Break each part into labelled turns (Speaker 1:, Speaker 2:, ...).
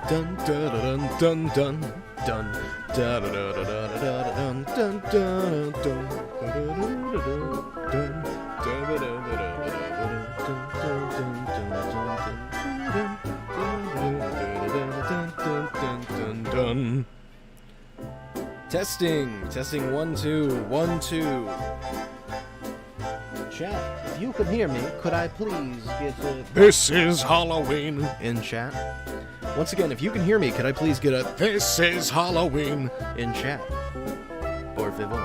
Speaker 1: Dun dun dun dun dun dun dun dun dun dun. Testing 1 2 1 2. Chat, if you can hear me, could I please get a "This is Halloween" in chat? Once again, if you can hear me, could I please get a "This is Halloween" in chat? Por favor.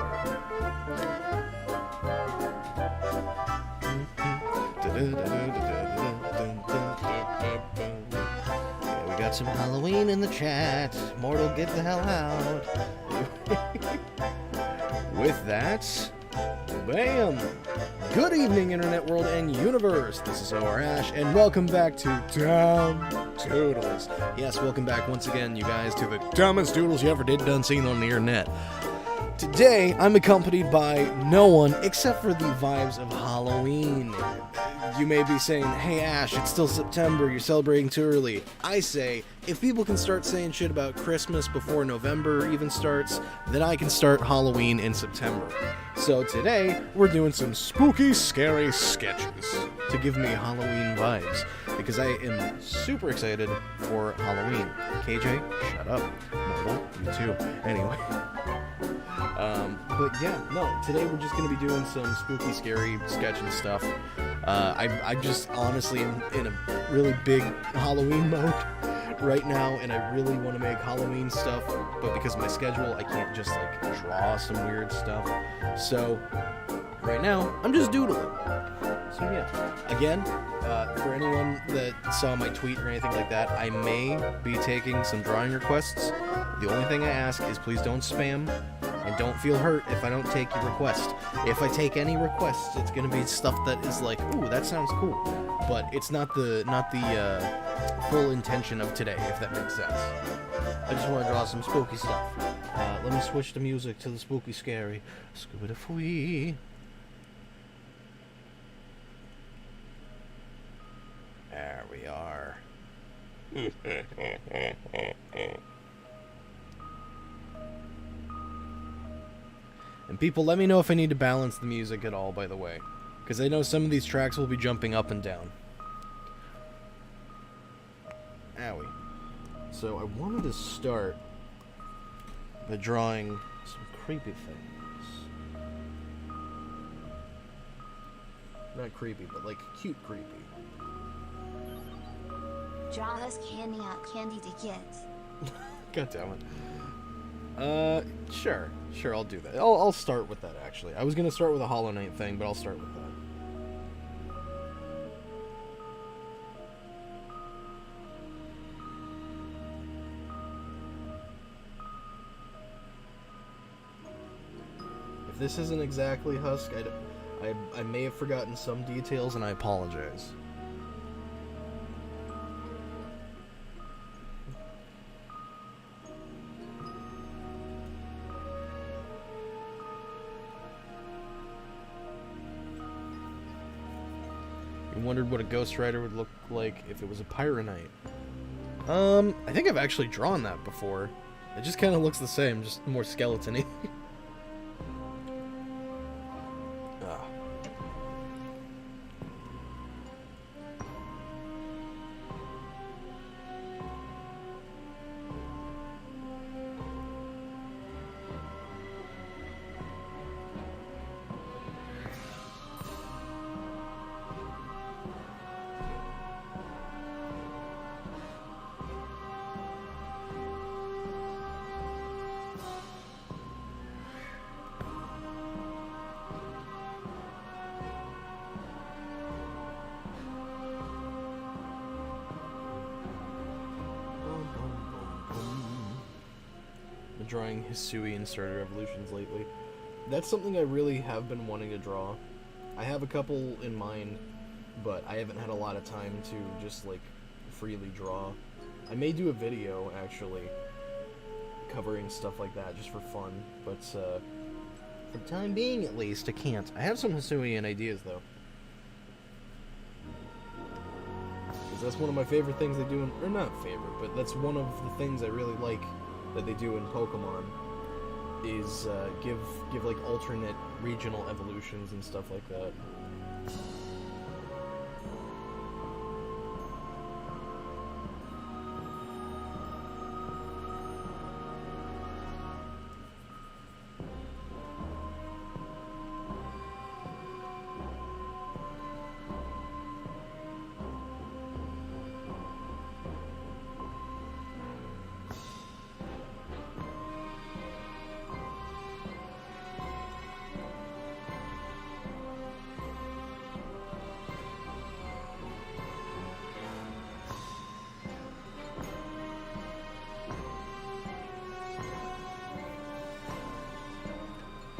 Speaker 1: Yeah, we got some Halloween in the chat. Mortal, get the hell out. With that, bam! Good evening, Internet World and Universe. This is OR Ash, and welcome back to Doodles. Yes, welcome back once again, you guys, to the dumbest doodles you ever done seen on the internet. Today, I'm accompanied by no one except for the vibes of Halloween. You may be saying, "Hey Ash, it's still September, you're celebrating too early." I say, if people can start saying shit about Christmas before November even starts, then I can start Halloween in September. So today, we're doing some spooky, scary sketches to give me Halloween vibes, because I am super excited for Halloween. KJ, shut up. Mortal, you too. Anyway. But yeah, no, today we're just going to be doing some spooky, scary sketching stuff. I just honestly am in a really big Halloween mode right now, and I really want to make Halloween stuff, but because of my schedule, I can't just like draw some weird stuff. So right now, I'm just doodling. So yeah, again, for anyone that saw my tweet or anything like that, I may be taking some drawing requests. The only thing I ask is please don't spam. And don't feel hurt if I don't take your request. If I take any requests, it's gonna be stuff that is like, ooh, that sounds cool. But it's not the full intention of today, if that makes sense. I just want to draw some spooky stuff. Let me switch the music to the spooky scary. Scooby-da-fwee. There we are. And people, let me know if I need to balance the music at all, by the way. Because I know some of these tracks will be jumping up and down. Owie. So I wanted to start by drawing some creepy things. Not creepy, but like cute creepy.
Speaker 2: Draw us candy to get.
Speaker 1: God damn it. Sure, I'll do that. I'll start with that, actually. I was gonna start with a Hollow Knight thing, but I'll start with that. If this isn't exactly Husk, I may have forgotten some details, and I apologize. Wondered what a Ghost Rider would look like if it was a Pyro Knight. I think I've actually drawn that before. It just kind of looks the same, just more skeleton-y. Drawing Hisui and Starter Evolutions lately. That's something I really have been wanting to draw. I have a couple in mind, but I haven't had a lot of time to just like freely draw. I may do a video actually covering stuff like that just for fun, but for the time being at least I can't. I have some Hisuian ideas though. aliens. That's one of my favorite things they do or not favorite, but that's one of the things I really like that they do in Pokemon, is give like alternate regional evolutions and stuff like that.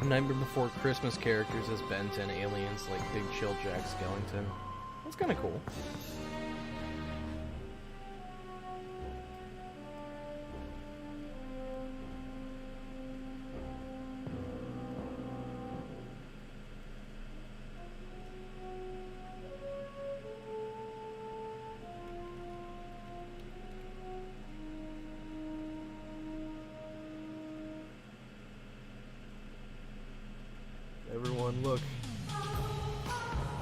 Speaker 1: Nightmare Before Christmas characters as Ben 10 aliens like Big Chill Jack Skellington. That's kind of cool. Everyone, look.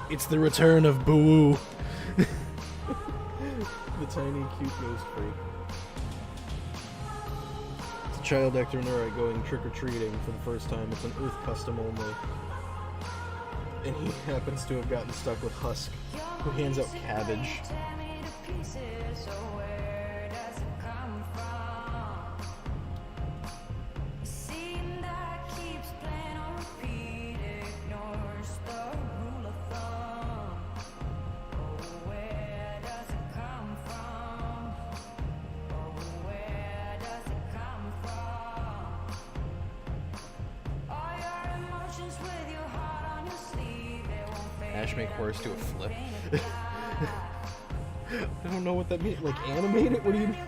Speaker 1: It's the return of Boo. The tiny, cute ghost freak. It's a child actor in Norway going trick-or-treating for the first time. It's an Earth custom only. And he happens to have gotten stuck with Husk, who hands out cabbage. Ash make horse do a flip. I don't know what that means. Like, animate it? What do you mean?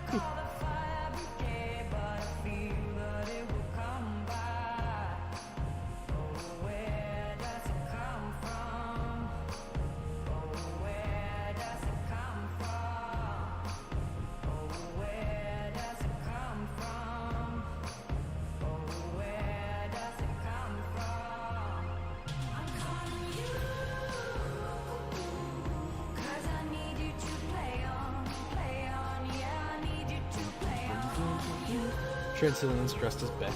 Speaker 1: Transcendence dressed as Ben.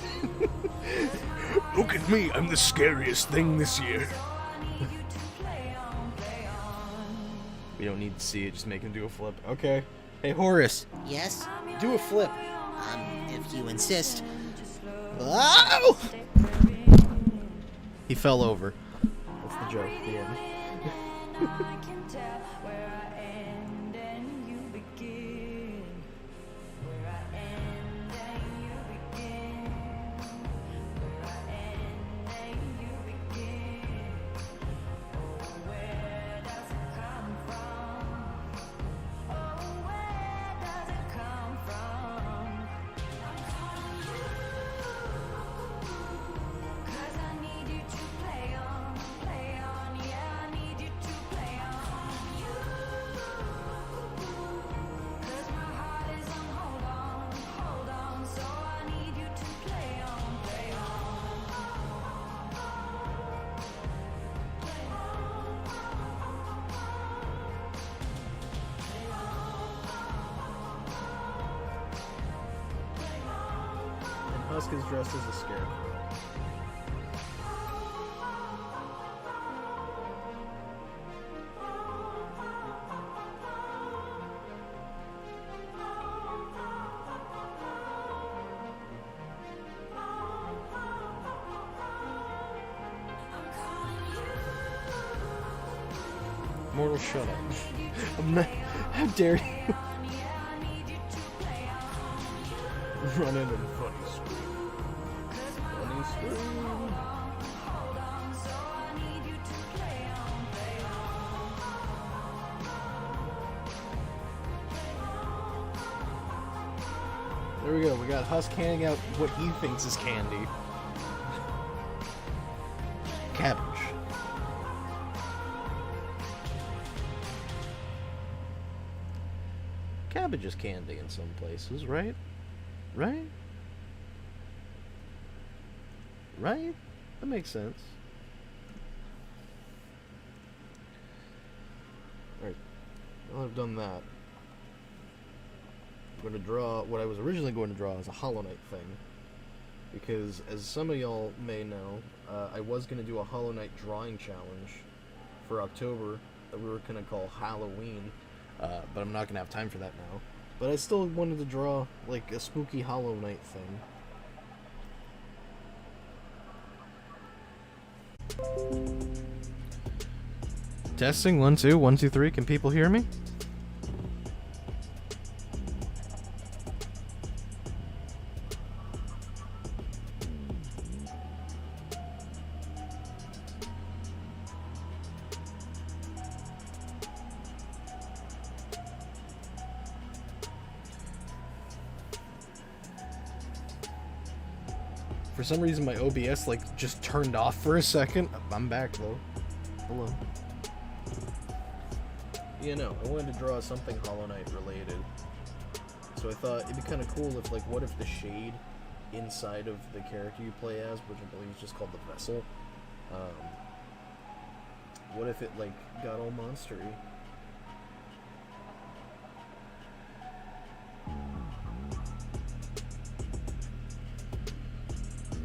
Speaker 1: Look at me, I'm the scariest thing this year. We don't need to see it, just make him do a flip. Okay. Hey, Horace.
Speaker 3: Yes?
Speaker 1: Do a flip.
Speaker 3: If you insist. Oh!
Speaker 1: He fell over. That's the joke. The end. Husk is dressed as a scarecrow. Mortal, shut up. I'm not. How dare you? Run into the funny screen. Funny screen. There we go. We got Husk handing out what he thinks is candy. Cabbage. Cabbage is candy in some places, right? Right? Right? That makes sense. Alright, now I've done that, I'm going to draw what I was originally going to draw as a Hollow Knight thing. Because, as some of y'all may know, I was going to do a Hollow Knight drawing challenge for October that we were going to call Halloween, but I'm not going to have time for that now. But I still wanted to draw, like, a spooky Hollow Knight thing. Testing, 1 2 1 2 3. Can people hear me? For some reason my OBS like just turned off for a second. I'm back though. Hello. You know, I wanted to draw something Hollow Knight related. So I thought it'd be kind of cool if, like, what if the shade inside of the character you play as, which I believe is just called the Vessel, what if it, like, got all monstery?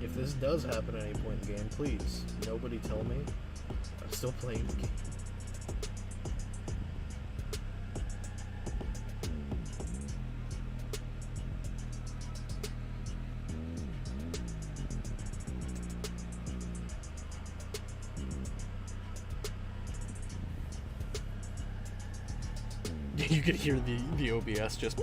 Speaker 1: If this does happen at any point in the game, please, nobody tell me. I'm still playing the game. You could hear the OBS just...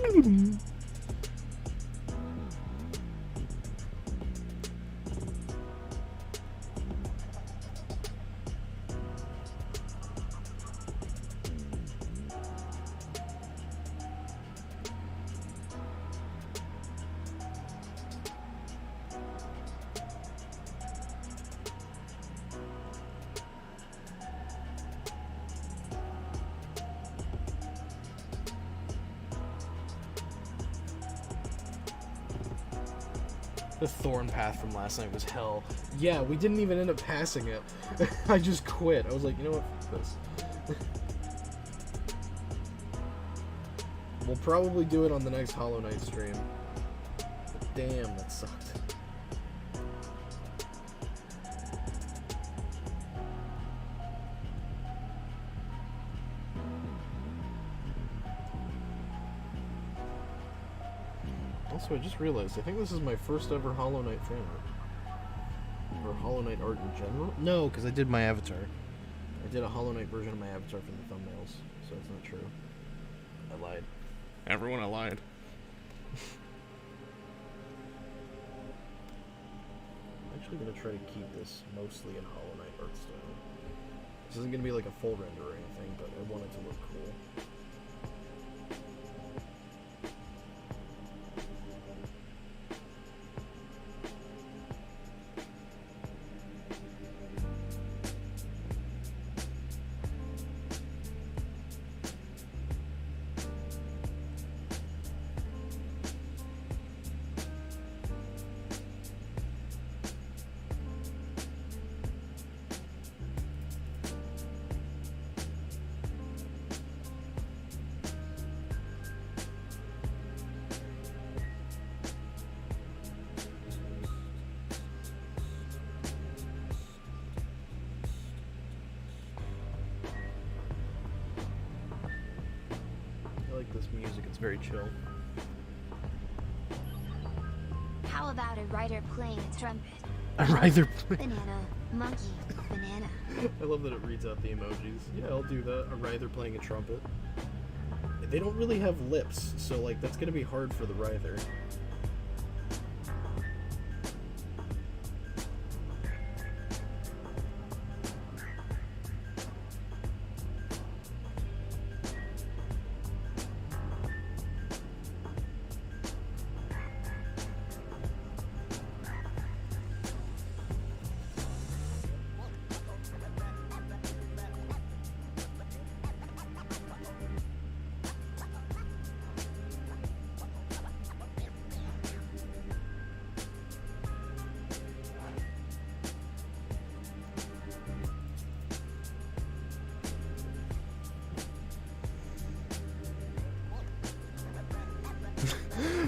Speaker 1: The thorn path from last night was hell. Yeah, we didn't even end up passing it. I just quit. I was like, you know what? F this. We'll probably do it on the next Hollow Knight stream. But damn, that sucked. Also, I just realized, I think this is my first ever Hollow Knight fan art. Or Hollow Knight art in general? No, because I did my avatar. I did a Hollow Knight version of my avatar for the thumbnails, so it's not true. I lied. Everyone, I lied. I'm actually going to try to keep this mostly in Hollow Knight art style. This isn't going to be like a full render or anything, but I want it to look cool. This music, it's very chill.
Speaker 2: How about a writer playing a trumpet?
Speaker 1: A writer
Speaker 2: Banana, monkey, banana.
Speaker 1: I love that it reads out the emojis. Yeah, I'll do that. A writher playing a trumpet. They don't really have lips, so like that's gonna be hard for the writher.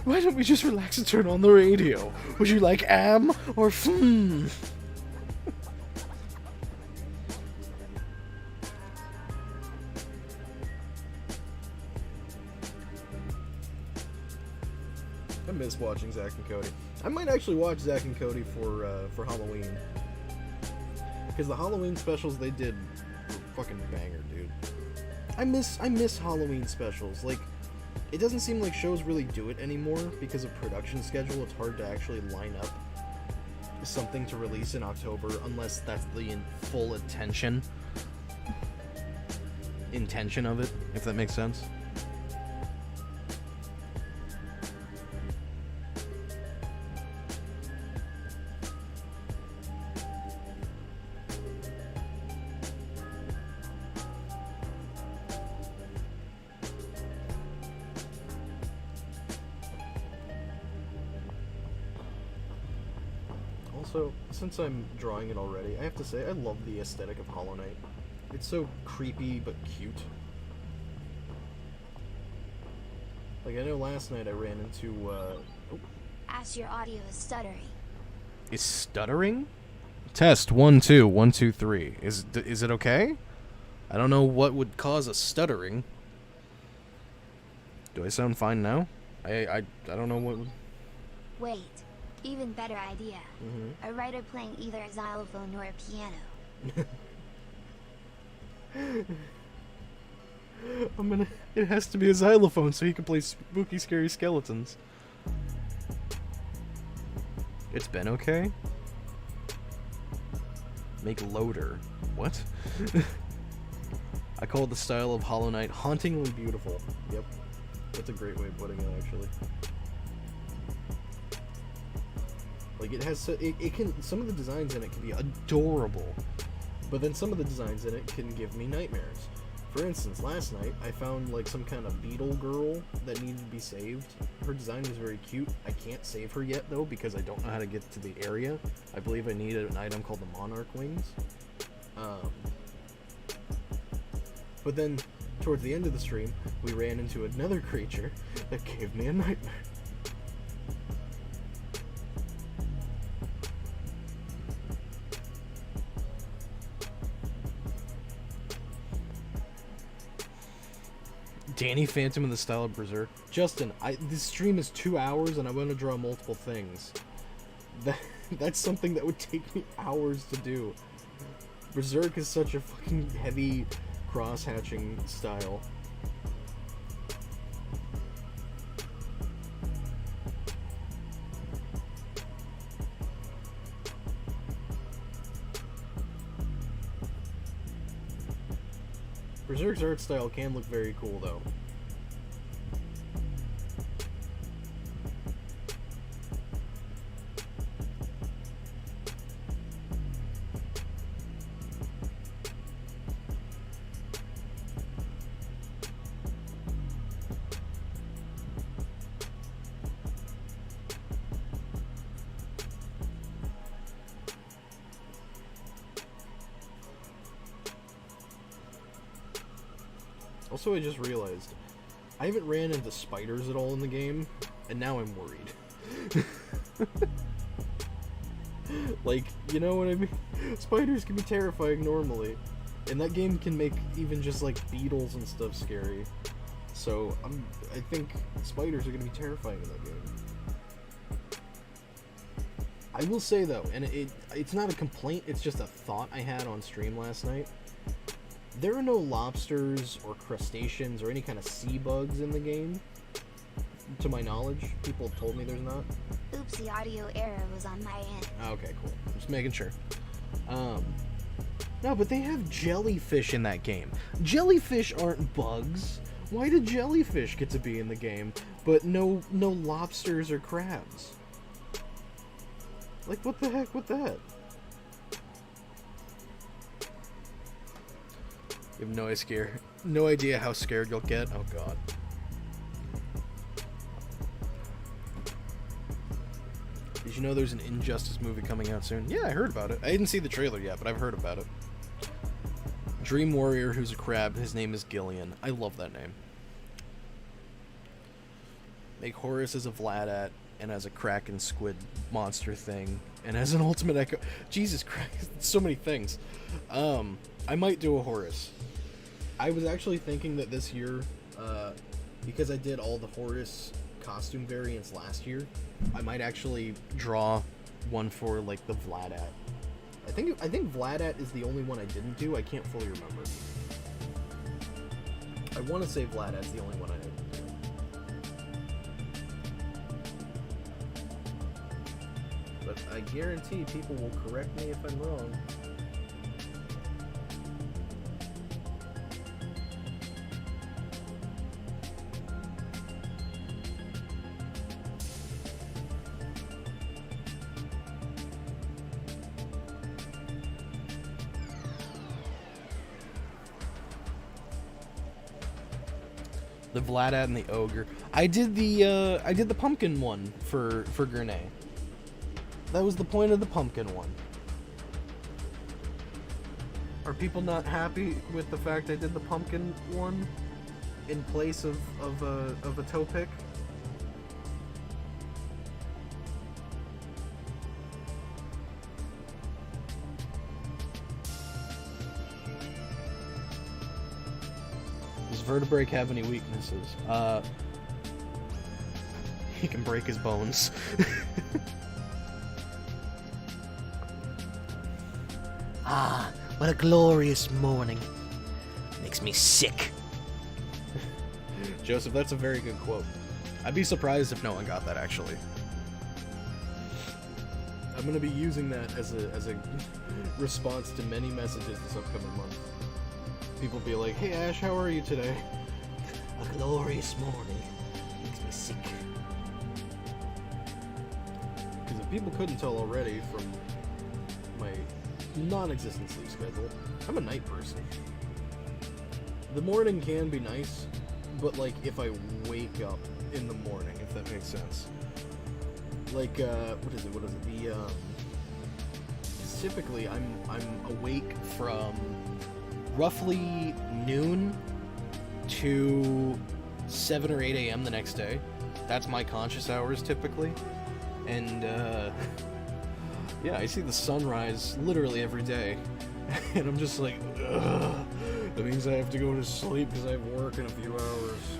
Speaker 1: Why don't we just relax and turn on the radio? Would you like am or I miss watching Zack and Cody. I might actually watch Zack and Cody for Halloween. Because the Halloween specials they did were fucking banger, dude. I miss Halloween specials. Like, it doesn't seem like shows really do it anymore because of production schedule. It's hard to actually line up something to release in October unless that's the full intention of it, if that makes sense. Also, since I'm drawing it already, I have to say I love the aesthetic of Hollow Knight. It's so creepy but cute. Like, I know last night I ran into,
Speaker 2: As your audio is stuttering.
Speaker 1: Is stuttering? Test 1 2 1 2 3. Is it okay? I don't know what would cause a stuttering. Do I sound fine now? I don't know what would...
Speaker 2: Wait, even better idea. A writer playing either a xylophone or a piano.
Speaker 1: It has to be a xylophone so he can play spooky, scary skeletons. It's been okay? Make loader. What? I call the style of Hollow Knight hauntingly beautiful. Yep. That's a great way of putting it, actually. Like, it has, it can, some of the designs in it can be adorable, but then some of the designs in it can give me nightmares. For instance, last night, I found, like, some kind of beetle girl that needed to be saved. Her design was very cute. I can't save her yet, though, because I don't know how to get to the area. I believe I need an item called the Monarch Wings. But then, towards the end of the stream, we ran into another creature that gave me a nightmare. Danny Phantom in the style of Berserk. Justin, this stream is 2 hours and I want to draw multiple things. That's something that would take me hours to do. Berserk is such a fucking heavy cross-hatching style. Berserk's art style can look very cool, though. Also, I just realized, I haven't ran into spiders at all in the game, and now I'm worried. Like, you know what I mean? Spiders can be terrifying normally, and that game can make even just, like, beetles and stuff scary. So, I think spiders are gonna be terrifying in that game. I will say, though, and it's not a complaint, it's just a thought I had on stream last night. There are no lobsters or crustaceans or any kind of sea bugs in the game, to my knowledge. People have told me there's not.
Speaker 2: Oops, the audio error was on my end.
Speaker 1: Okay, cool. Just making sure. No, but they have jellyfish in that game. Jellyfish aren't bugs. Why did jellyfish get to be in the game, but no lobsters or crabs? Like, what the heck with that? You have no idea how scared you'll get. Oh god. Did you know there's an Injustice movie coming out soon? Yeah, I heard about it. I didn't see the trailer yet, but I've heard about it. Dream Warrior who's a crab. His name is Gillian. I love that name. make Horus as a Vladat, and as a Kraken squid monster thing, and as an ultimate echo. Jesus Christ, so many things. I might do a Horus. I was actually thinking that this year, because I did all the Horus costume variants last year, I might actually draw one for like the Vladat. I think Vladat is the only one I didn't do. I can't fully remember. I want to say Vladat's the only one I didn't do. But I guarantee people will correct me if I'm wrong. The Vladat and the Ogre. I did the pumpkin one for Grenay. That was the point of the pumpkin one. Are people not happy with the fact I did the pumpkin one in place of a toe pick? Does Vertebrake have any weaknesses? He can break his bones.
Speaker 3: Ah, what a glorious morning. Makes me sick.
Speaker 1: Joseph, that's a very good quote. I'd be surprised if no one got that, actually. I'm gonna be using that as a response to many messages this upcoming month. People be like, "Hey Ash, how are you today?"
Speaker 3: A glorious morning. Makes me sick.
Speaker 1: Because if people couldn't tell already from my non-existent sleep schedule, I'm a night person. The morning can be nice, but like if I wake up in the morning, if that makes sense. Like what is it? The typically I'm awake from roughly noon to 7 or 8 a.m. the next day. That's my conscious hours typically. And yeah, I see the sunrise literally every day. And I'm just like, ugh, that means I have to go to sleep because I have work in a few hours.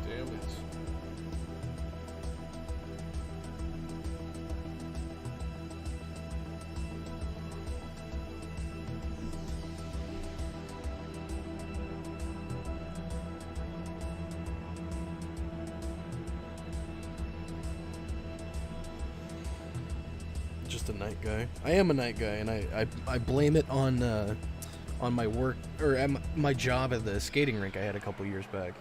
Speaker 1: Damn it. Just a night guy. I am a night guy, and I blame it on my work or my job at the skating rink I had a couple years back.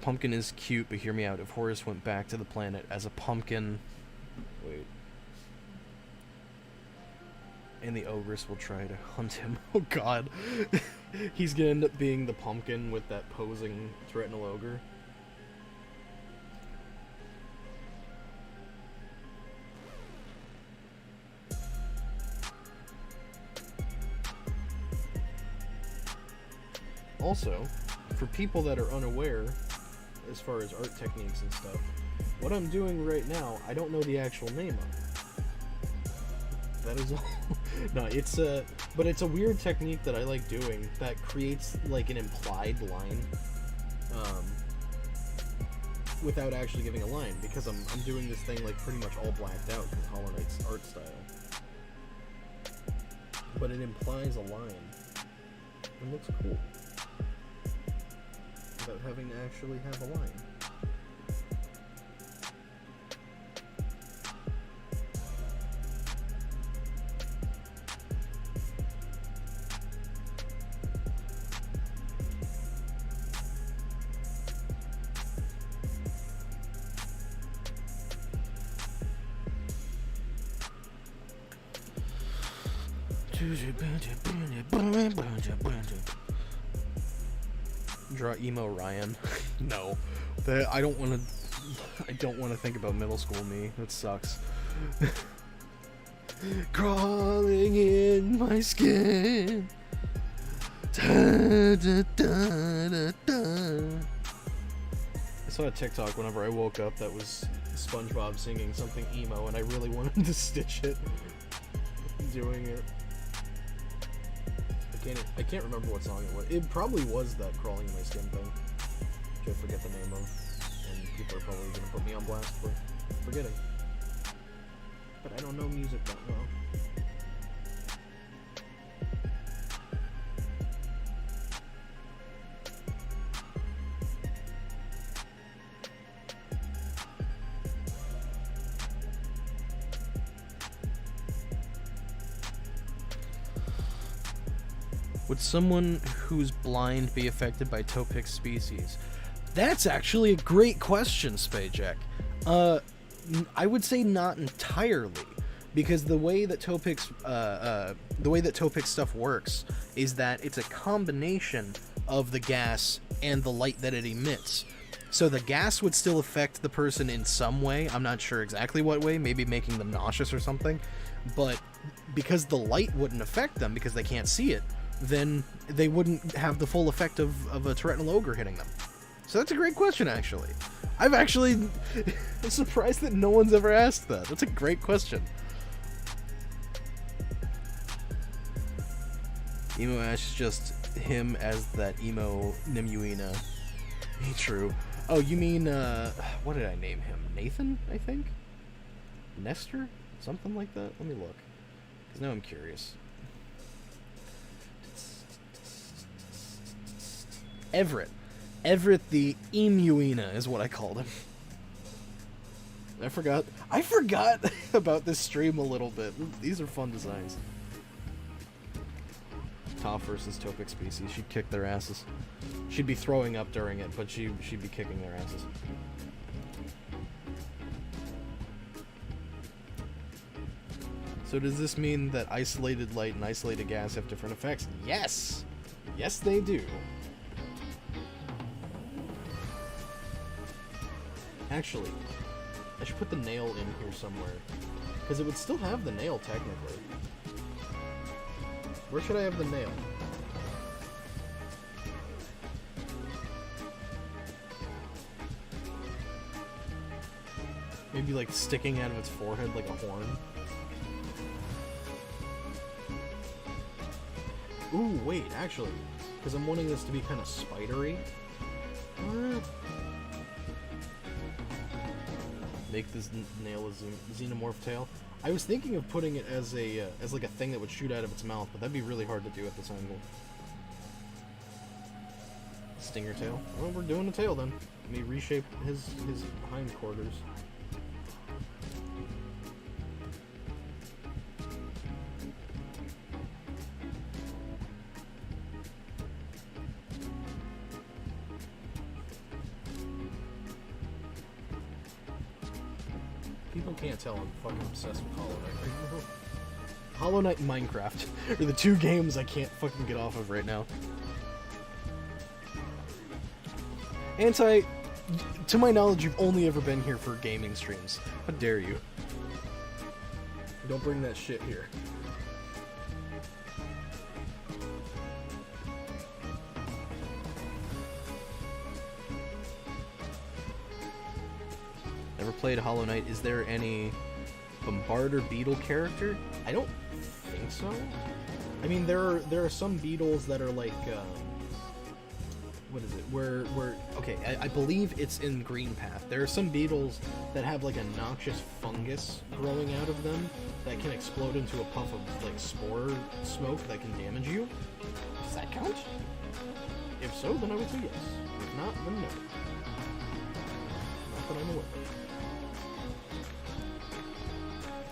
Speaker 1: Pumpkin is cute, but hear me out. If Horus went back to the planet as a pumpkin, wait, and the ogress will try to hunt him. Oh God, he's gonna end up being the pumpkin with that posing threatenal ogre. Also, for people that are unaware, as far as art techniques and stuff, what I'm doing right now, I don't know the actual name of. That is all. No, but it's a weird technique that I like doing that creates like an implied line, without actually giving a line, because I'm doing this thing like pretty much all blacked out because Hollow Knight's art style. But it implies a line. It looks cool. Without having to actually have a line. Draw emo Ryan. No, I don't want to think about middle school me. That sucks. Crawling in my skin. Da, da, da, da, da. saw a TikTok whenever I woke up that was SpongeBob singing something emo, and I really wanted to stitch it. Doing it. I can't remember what song it was. It probably was that Crawling in My Skin thing, which I forget the name of, and people are probably gonna put me on blast for forgetting. But I don't know music that well. Would someone who's blind be affected by Topix species? That's actually a great question, Spayjack. I would say not entirely, because the way that Topix stuff works is that it's a combination of the gas and the light that it emits. So the gas would still affect the person in some way. I'm not sure exactly what way, maybe making them nauseous or something. But because the light wouldn't affect them because they can't see it, then they wouldn't have the full effect of a Retinal Ogre hitting them. So that's a great question, actually. I'm actually surprised that no one's ever asked that. That's a great question. Emo Ash is just him as that emo Nimuina. True. Oh, you mean, what did I name him? Nathan, I think? Nestor? Something like that? Let me look. Because now I'm curious. Everett. Everett the Emuina is what I called him. I forgot about this stream a little bit. These are fun designs. Toph versus Topix species. She'd kick their asses. She'd be throwing up during it, but she'd be kicking their asses. So does this mean that isolated light and isolated gas have different effects? Yes! Yes, they do. Actually, I should put the nail in here somewhere, because it would still have the nail, technically. Where should I have the nail? Maybe, like, sticking out of its forehead like a horn? Ooh, wait, actually, because I'm wanting this to be kind of spidery. Make this nail a xenomorph tail. I was thinking of putting it as like a thing that would shoot out of its mouth, but that'd be really hard to do at this angle. Stinger tail. Well, we're doing a tail then. Let me reshape his hindquarters. People can't tell I'm fucking obsessed with Hollow Knight right now. Hollow Knight and Minecraft are the two games I can't fucking get off of right now. To my knowledge, you've only ever been here for gaming streams. How dare you? Don't bring that shit here. Never played Hollow Knight. Is there any Bombarder Beetle character? I don't think so. I mean, there are some beetles that are like, what is it? Okay, I believe it's in Green Path. There are some beetles that have like a noxious fungus growing out of them that can explode into a puff of like spore smoke that can damage you. Does that count? If so, then I would say yes. If not, then no. Not that I'm aware of.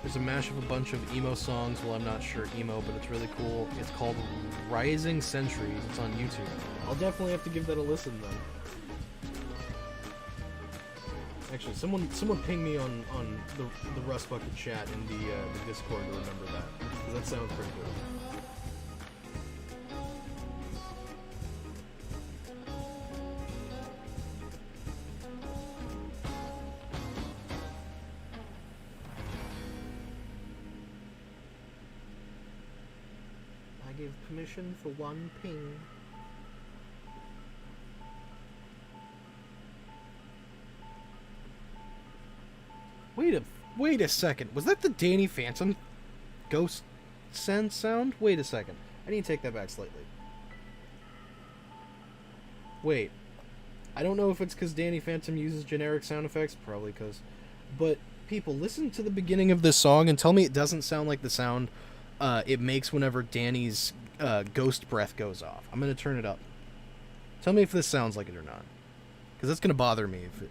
Speaker 1: There's a mashup of a bunch of emo songs. Well, I'm not sure emo, but it's really cool. It's called Rising Centuries. It's on YouTube. I'll definitely have to give that a listen, then. Actually, someone ping me on the Rust Bucket chat in the Discord to remember that, because that sounds pretty good. Give permission for one ping. Wait a second. Was that the Danny Phantom ghost send sound? Wait a second. I need to take that back slightly. Wait. I don't know if it's because Danny Phantom uses generic sound effects. Probably because. But, people, listen to the beginning of this song and tell me it doesn't sound like the sound it makes whenever Danny's ghost breath goes off. I'm going to turn it up. Tell me if this sounds like it or not. Because that's going to bother me if it...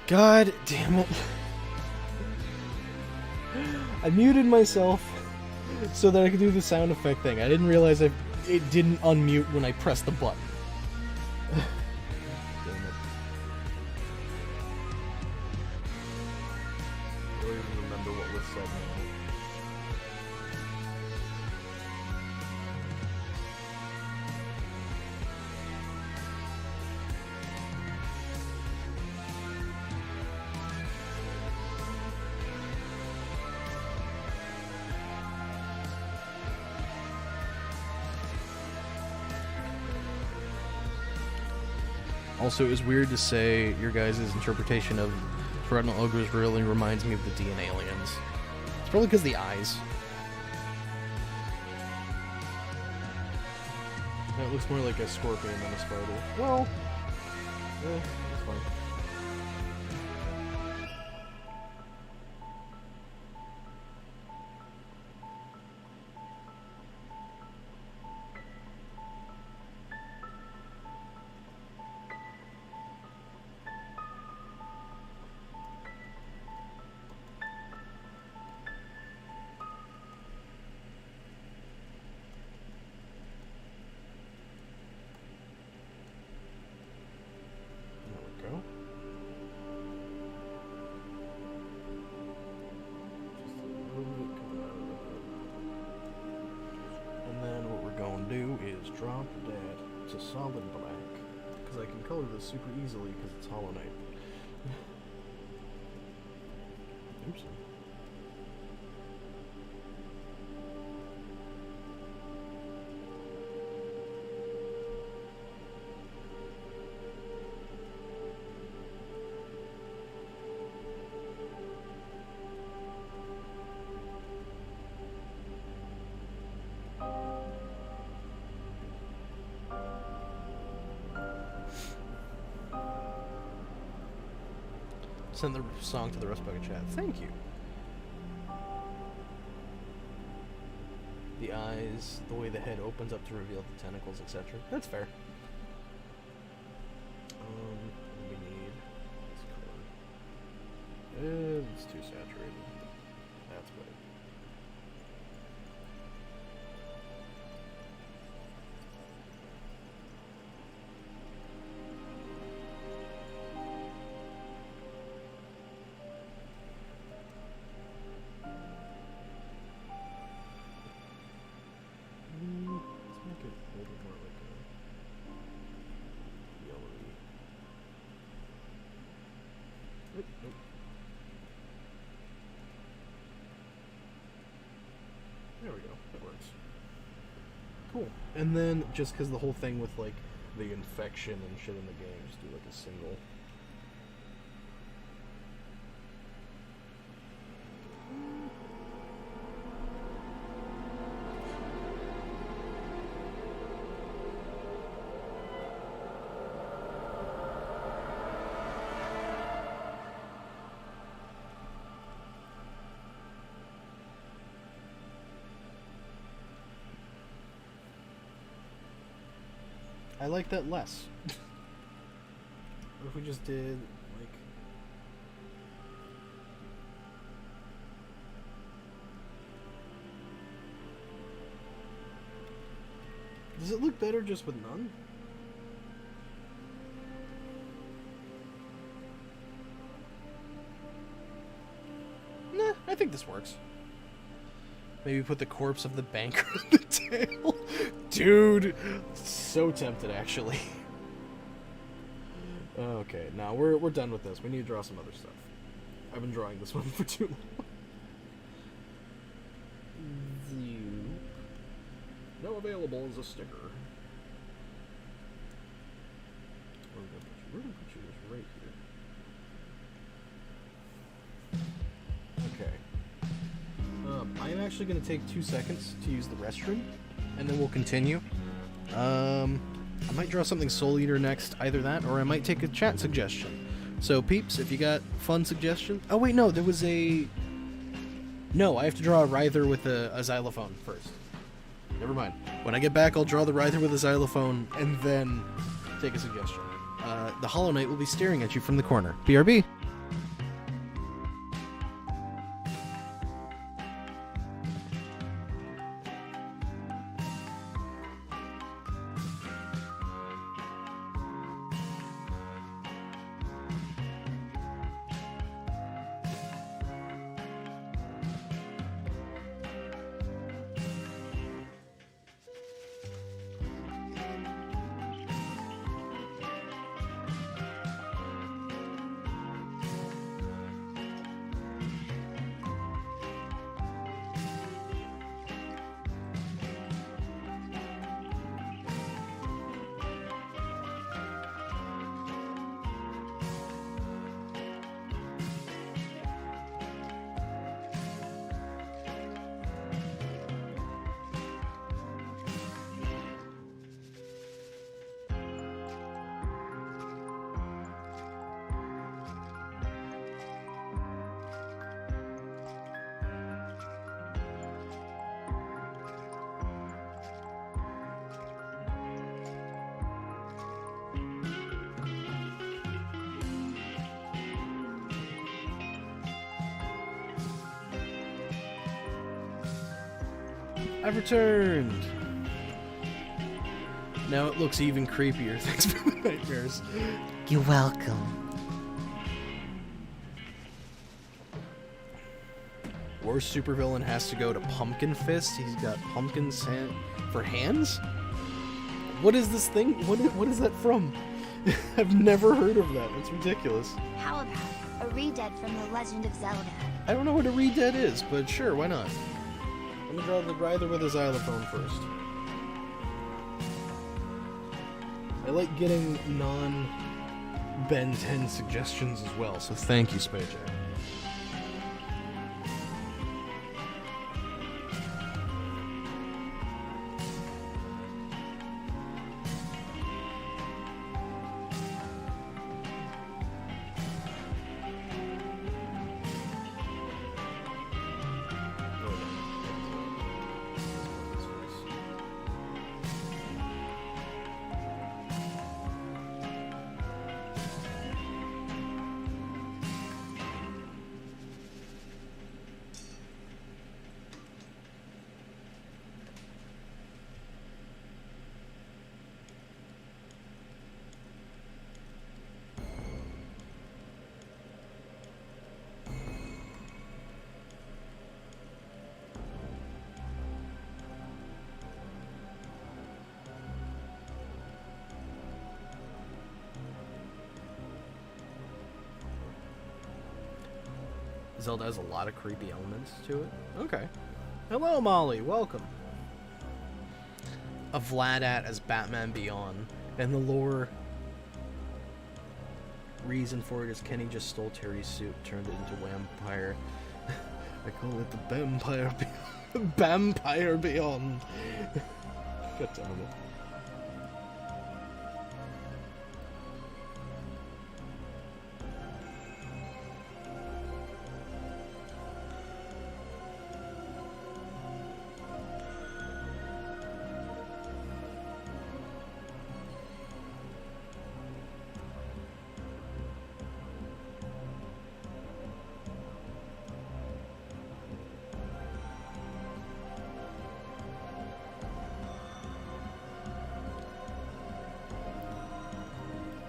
Speaker 1: God damn it. I muted myself so that I could do the sound effect thing. I didn't realize it didn't unmute when I pressed the button. Damn it. I don't even remember what was said now. Also, it was weird to say your guys' interpretation of Retinal Ogres really reminds me of the DNA aliens. It's probably because of the eyes. That looks more like a scorpion than a spider. Well, it's fine. Drop that to solid black, because I can color this super easily because it's Hollow Knight. Oops. sent the song to the Rust Bucket chat. Thank you. The eyes, the way the head opens up to reveal the tentacles, etc. That's fair. What do we need? This color. It's too saturated. That's better. Let's make it a little bit more like a yellowy. Nope. There we go. That works. Cool. And then, just because the whole thing with, like, the infection and shit in the game, just do, like, a single. I like that less. What if we just did, like... Does it look better just with none? Nah, I think this works. Maybe put the corpse of the banker on the tail. Dude, so tempted actually. Okay, now we're done with this. We need to draw some other stuff. I've been drawing this one for too long. No available as a sticker. We're gonna put you this right here. Okay. I am actually going to take 2 seconds to use the restroom, and then we'll continue. I might draw something Soul Eater next, either that, or I might take a chat suggestion. So, peeps, if you got fun suggestions... Oh, wait, no, there was a... No, I have to draw a Writher with a xylophone first. Never mind. When I get back, I'll draw the Writher with a xylophone, and then take a suggestion. The Hollow Knight will be staring at you from the corner. BRB! I've returned! Now it looks even creepier, thanks for the nightmares.
Speaker 3: You're welcome.
Speaker 1: Worst supervillain has to go to Pumpkin Fist. He's got pumpkins for hands? What is this thing? What is that from? I've never heard of that. It's ridiculous.
Speaker 2: How about a re-dead from The Legend of Zelda?
Speaker 1: I don't know what a re-dead is, but sure, why not? Let me draw the Writher with a xylophone first. I like getting non-Ben 10 suggestions as well, so thank you, Spayjack. Zelda has a lot of creepy elements to it. Okay. Hello, Molly. Welcome. A Vladat as Batman Beyond. And the lore reason for it is Kenny just stole Terry's suit, turned it into vampire. I call it the Vampire Beyond. Vampire Beyond. God damn it.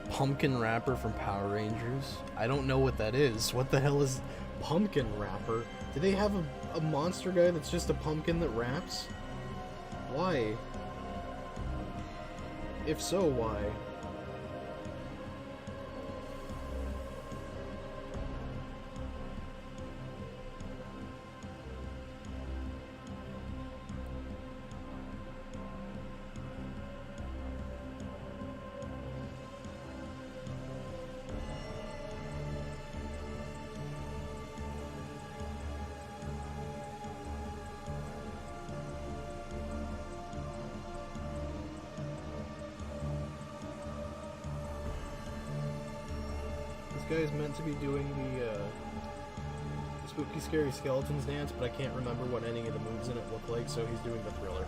Speaker 1: Pumpkin Rapper from Power Rangers. I don't know what that is. What the hell is Pumpkin Rapper? Do they have a monster guy that's just a pumpkin that raps? Why? If so, why? Guy is meant to be doing the spooky scary skeletons dance, but I can't remember what any of the moves in it look like, so he's doing the Thriller.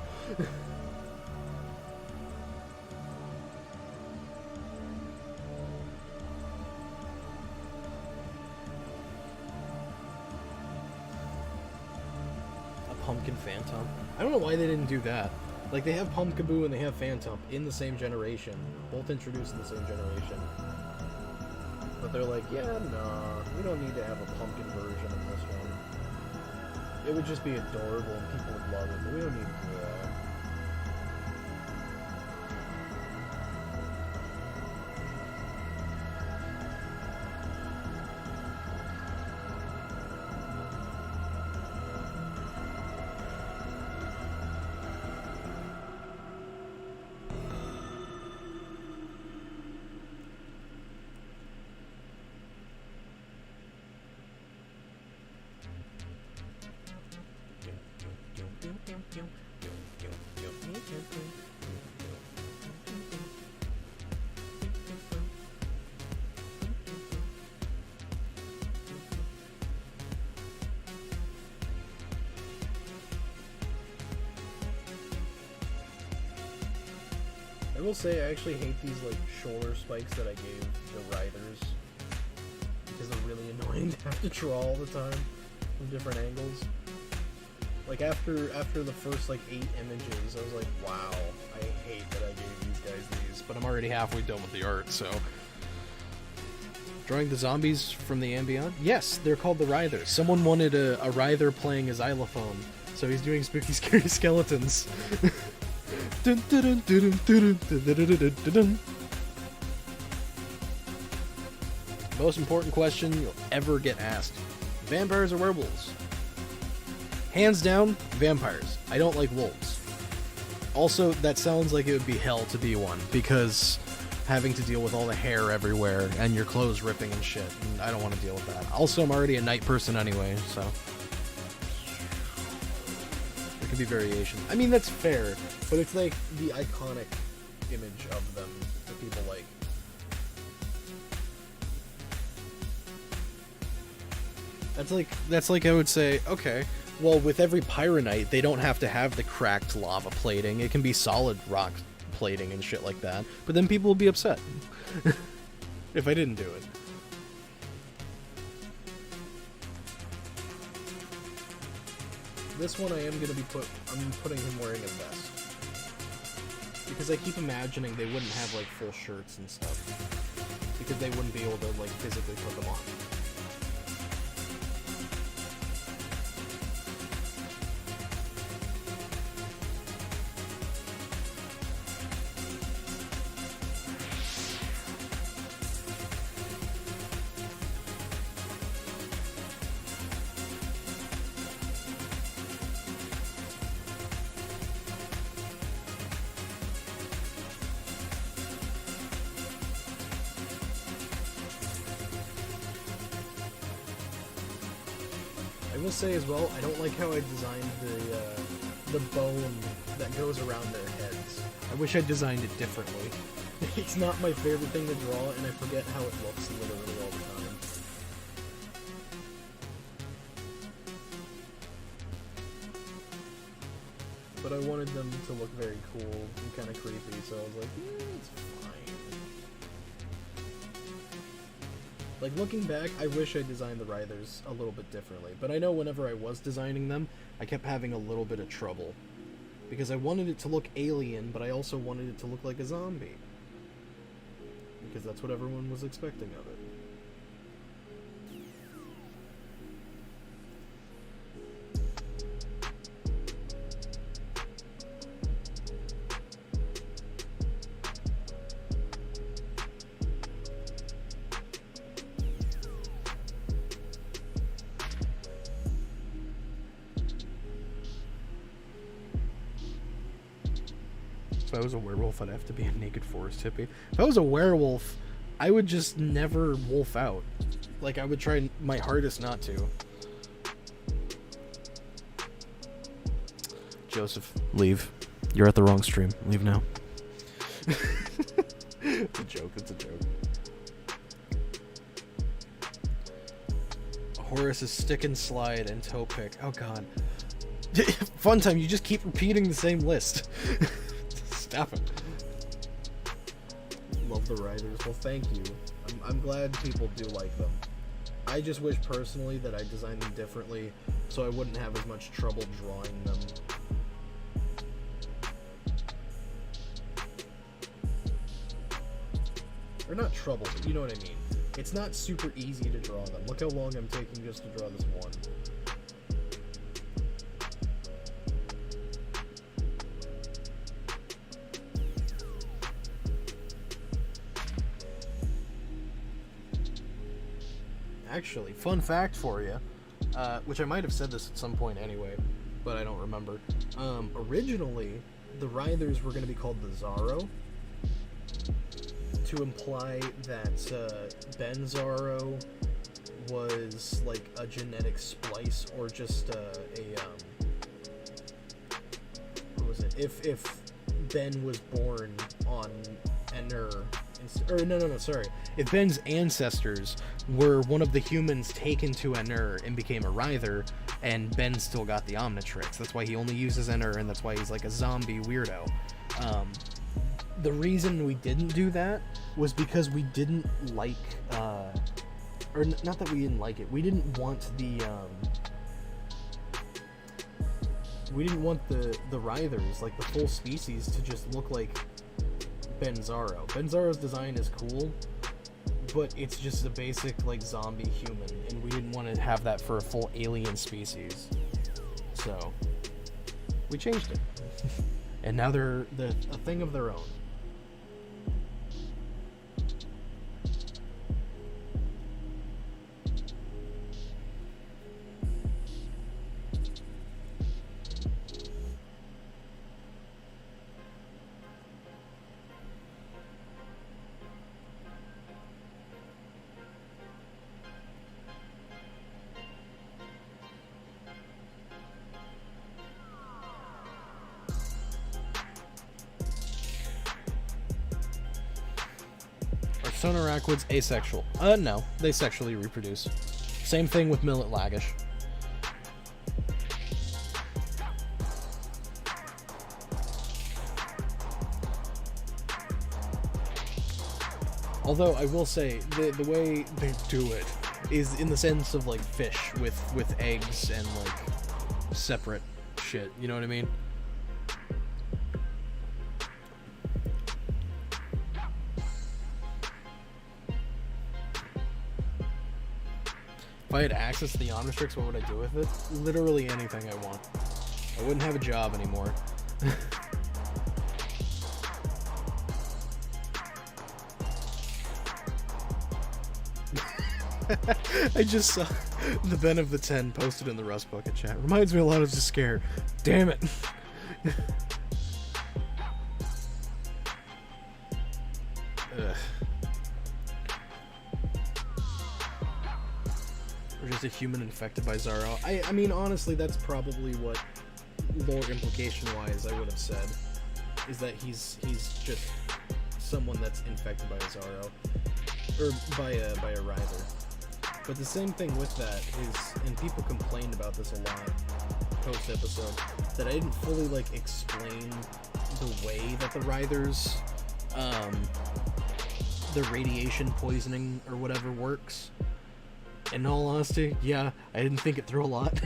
Speaker 1: A pumpkin phantom. I don't know why they didn't do that. Like, they have Pumpkaboo and they have Phantom in the same generation, both introduced in the same generation. But they're like, yeah, nah, we don't need to have a pumpkin version of this one. It would just be adorable and people would love it, but we don't need to do that. I will say I actually hate these like shoulder spikes that I gave the riders because they're really annoying to have to draw all the time from different angles. Like after the first like 8 images, I was like, wow, I hate that I gave these guys these, but I'm already halfway done with the art, so. Drawing the zombies from the Ambient? Yes, they're called the Writhers. Someone wanted a Writher playing a xylophone, so he's doing spooky scary skeletons. Dun, dun, dun, dun, dun, dun, dun, dun, dun, dun. Most important question you'll ever get asked. Vampires or werewolves? Hands down, vampires. I don't like wolves. Also, that sounds like it would be hell to be one, because having to deal with all the hair everywhere and your clothes ripping and shit, and I don't want to deal with that. Also, I'm already a night person anyway, so there could be variations. I mean, that's fair, but it's like the iconic image of them that people like. That's like I would say, okay, well, with every Pyronite, they don't have to have the cracked lava plating. It can be solid rock plating and shit like that. But then people will be upset if I didn't do it. This one I'm putting him wearing a vest. Because I keep imagining they wouldn't have like full shirts and stuff. Because they wouldn't be able to like physically put them on. will say as well, I don't like how I designed the bone that goes around their heads. I wish I designed it differently. It's not my favorite thing to draw, and I forget how it looks literally all the time. But I wanted them to look very cool and kind of creepy, so I was like, it's fine. Like, looking back, I wish I designed the Writhers a little bit differently, but I know whenever I was designing them, I kept having a little bit of trouble. Because I wanted it to look alien, but I also wanted it to look like a zombie. Because that's what everyone was expecting of it. If I was a werewolf, I'd have to be a naked forest hippie. If I was a werewolf, I would just never wolf out. Like, I would try my hardest not to. Joseph, leave. You're at the wrong stream. Leave now. It's a joke, it's a joke. Horace's stick and slide and toe pick. Oh god. Fun time, you just keep repeating the same list. Stop it. Love the Writhers. Well, thank you. I'm glad people do like them. I just wish personally that I designed them differently so I wouldn't have as much trouble drawing them. Or not trouble, but you know what I mean. It's not super easy to draw them. Look how long I'm taking just to draw this one. Actually, fun fact for you, which I might have said this at some point anyway, but I don't remember. Originally, the Writhers were going to be called the Zaro, to imply that Ben Zaro was like a genetic splice, or just what was it? If Ben was born on Enur. Sorry. If Ben's ancestors were one of the humans taken to Enur and became a Writher, and Ben still got the Omnitrix. That's why he only uses Enur, and that's why he's like a zombie weirdo. The reason we didn't do that was because we didn't like, or not that we didn't like it, we didn't want the Writhers, like the full species, to just look like Ben Zaro. Ben Zaro's design is cool, but it's just a basic like zombie human, and we didn't want to have that for a full alien species. So we changed it. And now they're a thing of their own. Sonaraquids asexual. No, they sexually reproduce. Same thing with Millet Lagish. Although I will say the way they do it is in the sense of like fish with eggs and like separate shit. You know what I mean? If I had access to the Omnitrix, what would I do with it? Literally anything I want. I wouldn't have a job anymore. I just saw the Ben of the 10 posted in the Rust Bucket chat. Reminds me a lot of the Scare. Damn it. Or just a human infected by Zaro. I mean, honestly, that's probably what lore implication-wise I would have said. Is that he's just someone that's infected by a Zaro. Or by a Rider. But the same thing with that is, and people complained about this a lot post-episode, that I didn't fully, like, explain the way that the Riders, the radiation poisoning or whatever works. In all honesty, yeah, I didn't think it through a lot.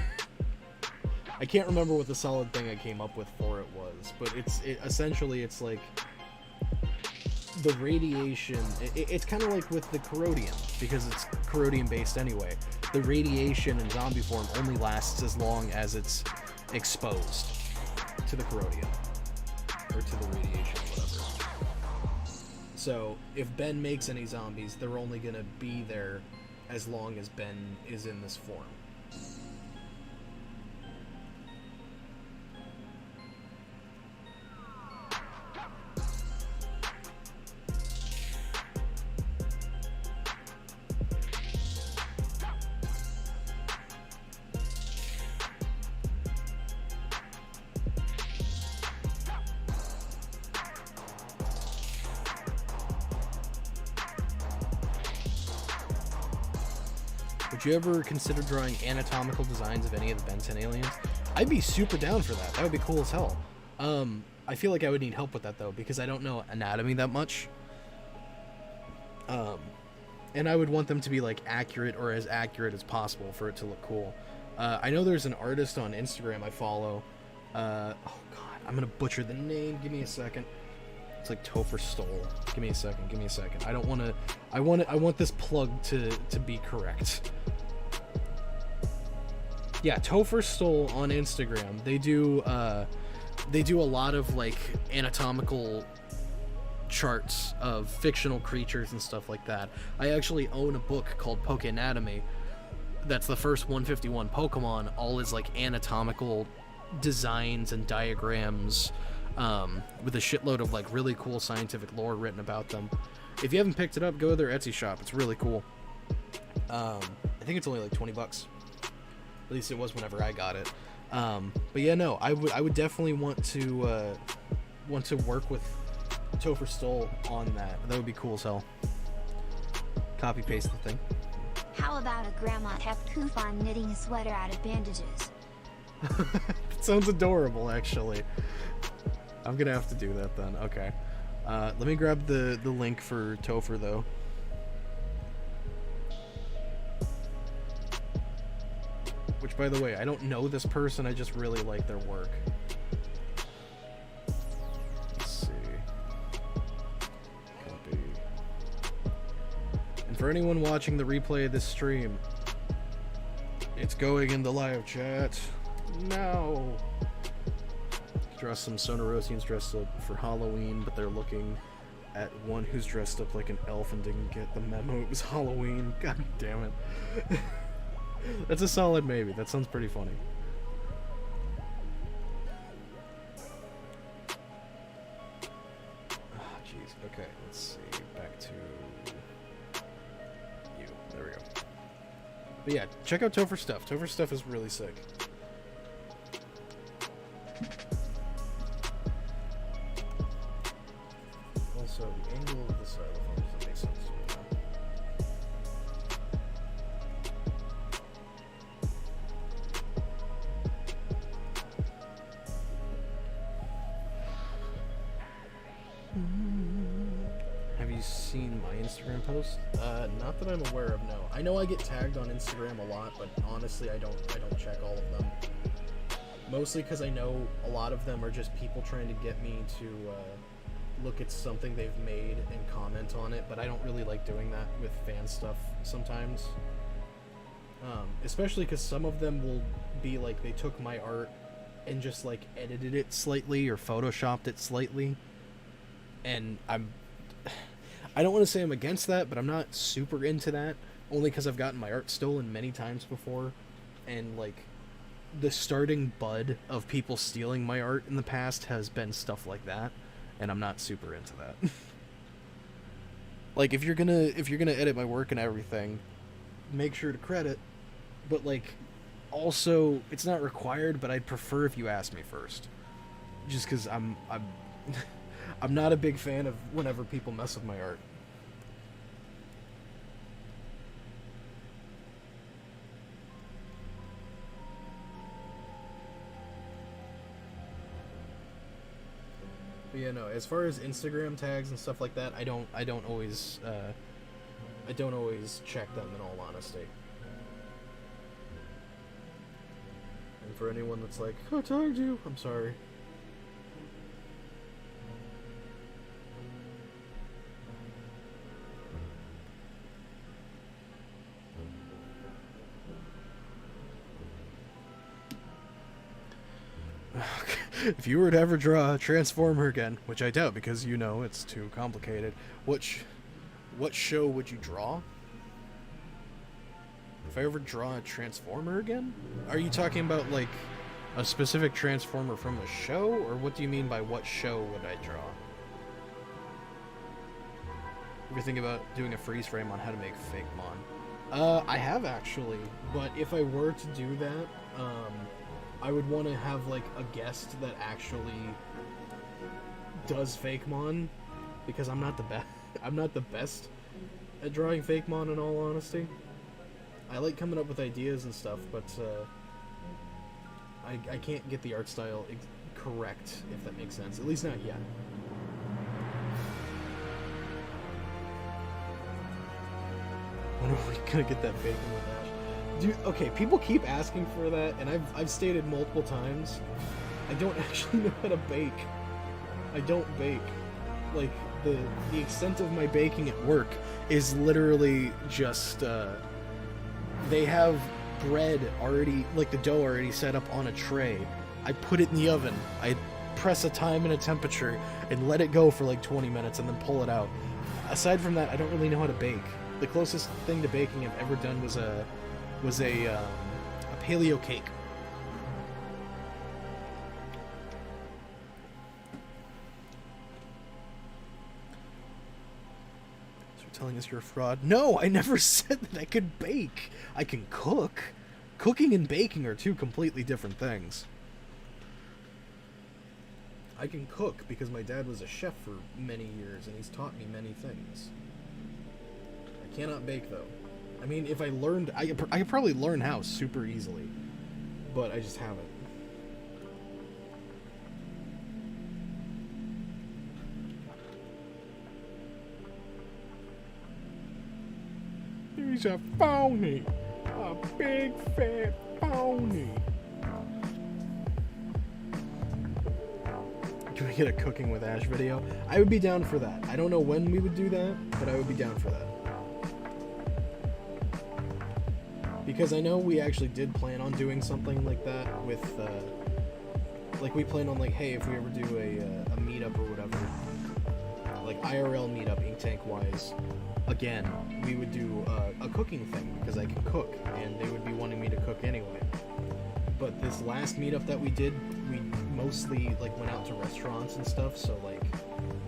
Speaker 1: I can't remember what the solid thing I came up with for it was, but essentially it's like the radiation. It's kind of like with the corrodium, because it's corrodium based anyway. The radiation in zombie form only lasts as long as it's exposed to the corrodium or to the radiation, whatever. So if Ben makes any zombies, they're only gonna be there as long as Ben is in this form. Would you ever consider drawing anatomical designs of any of the Ben 10 aliens? I'd be super down for that. That would be cool as hell. I feel like I would need help with that though, because I don't know anatomy that much. And I would want them to be like accurate, or as accurate as possible for it to look cool. I know there's an artist on Instagram I follow. Oh god, I'm gonna butcher the name. Give me a second. It's like Topher Stoll. Give me a second. I don't want to. I want this plug to be correct. Yeah, Topher Stoll on Instagram. They do a lot of like anatomical charts of fictional creatures and stuff like that. I actually own a book called Poke Anatomy. That's the first 151 Pokemon. All is like anatomical designs and diagrams. With a shitload of like really cool scientific lore written about them. If you haven't picked it up, go to their Etsy shop. It's really cool. I think it's only like $20. At least it was whenever I got it. But yeah, no, I would definitely want to work with Topher Stoll on that. That would be cool as hell. Copy paste the thing.
Speaker 2: How about a grandma kept Kufan knitting a sweater out of bandages?
Speaker 1: That sounds adorable, actually. I'm gonna have to do that then. Okay. Let me grab the link for Topher though. Which, by the way, I don't know this person. I just really like their work. Let's see. Copy. And for anyone watching the replay of this stream, it's going in the live chat now. Some Sonorosians dressed up for Halloween, but they're looking at one who's dressed up like an elf and didn't get the memo it was Halloween. God damn it. That's a solid maybe. That sounds pretty funny. Ah, jeez. Okay, let's see. Back to you. There we go. But yeah, check out Topher stuff. Topher stuff is really sick. So the angle of the xylophone doesn't make sense to me now. Have you seen my Instagram post? Not that I'm aware of, no. I know I get tagged on Instagram a lot, but honestly I don't check all of them. Mostly because I know a lot of them are just people trying to get me to look at something they've made and comment on it, but I don't really like doing that with fan stuff sometimes. Especially because some of them will be like they took my art and just like edited it slightly or photoshopped it slightly, and I don't want to say I'm against that, but I'm not super into that, only because I've gotten my art stolen many times before, and like the starting bud of people stealing my art in the past has been stuff like that. And I'm not super into that. Like if you're gonna edit my work and everything, make sure to credit but like, also it's not required, but I'd prefer if you asked me first, just because I'm I'm not a big fan of whenever people mess with my art. But yeah, no, as far as Instagram tags and stuff like that, I don't always check them, in all honesty. And for anyone that's like, "Who tagged you?" I'm sorry. If you were to ever draw a Transformer again, which I doubt because you know it's too complicated, what show would you draw? If I ever draw a Transformer again? Are you talking about like a specific Transformer from a show, or what do you mean by what show would I draw? Ever think about doing a freeze frame on how to make fake Mon? I have actually, but if I were to do that, I would want to have like a guest that actually does fake Mon, because I'm not the best. I'm not the best at drawing fake Mon, in all honesty. I like coming up with ideas and stuff, but I can't get the art style correct, if that makes sense. At least not yet. When are we gonna get that bacon with Ash? Dude, okay, people keep asking for that, and I've stated multiple times, I don't actually know how to bake. I don't bake. Like, the extent of my baking at work is literally just, they have bread already, like the dough already set up on a tray. I put it in the oven, I press a time and a temperature, and let it go for like 20 minutes, and then pull it out. Aside from that, I don't really know how to bake. The closest thing to baking I've ever done was a paleo cake. So you're telling us you're a fraud? No, I never said that I could bake. I can cook. Cooking and baking are two completely different things. I can cook because my dad was a chef for many years and he's taught me many things. I cannot bake though. I mean, if I learned, I could probably learn how super easily, but I just haven't. He's a phony, a big fat phony. Can we get a Cooking with Ash video? I would be down for that. I don't know when we would do that, but I would be down for that. Because I know we actually did plan on doing something like that with, like we planned on like, hey, if we ever do a meetup or whatever, like IRL meetup, ink tank wise, again, we would do a cooking thing because I can cook, and they would be wanting me to cook anyway. But this last meetup that we did, we mostly like went out to restaurants and stuff, so like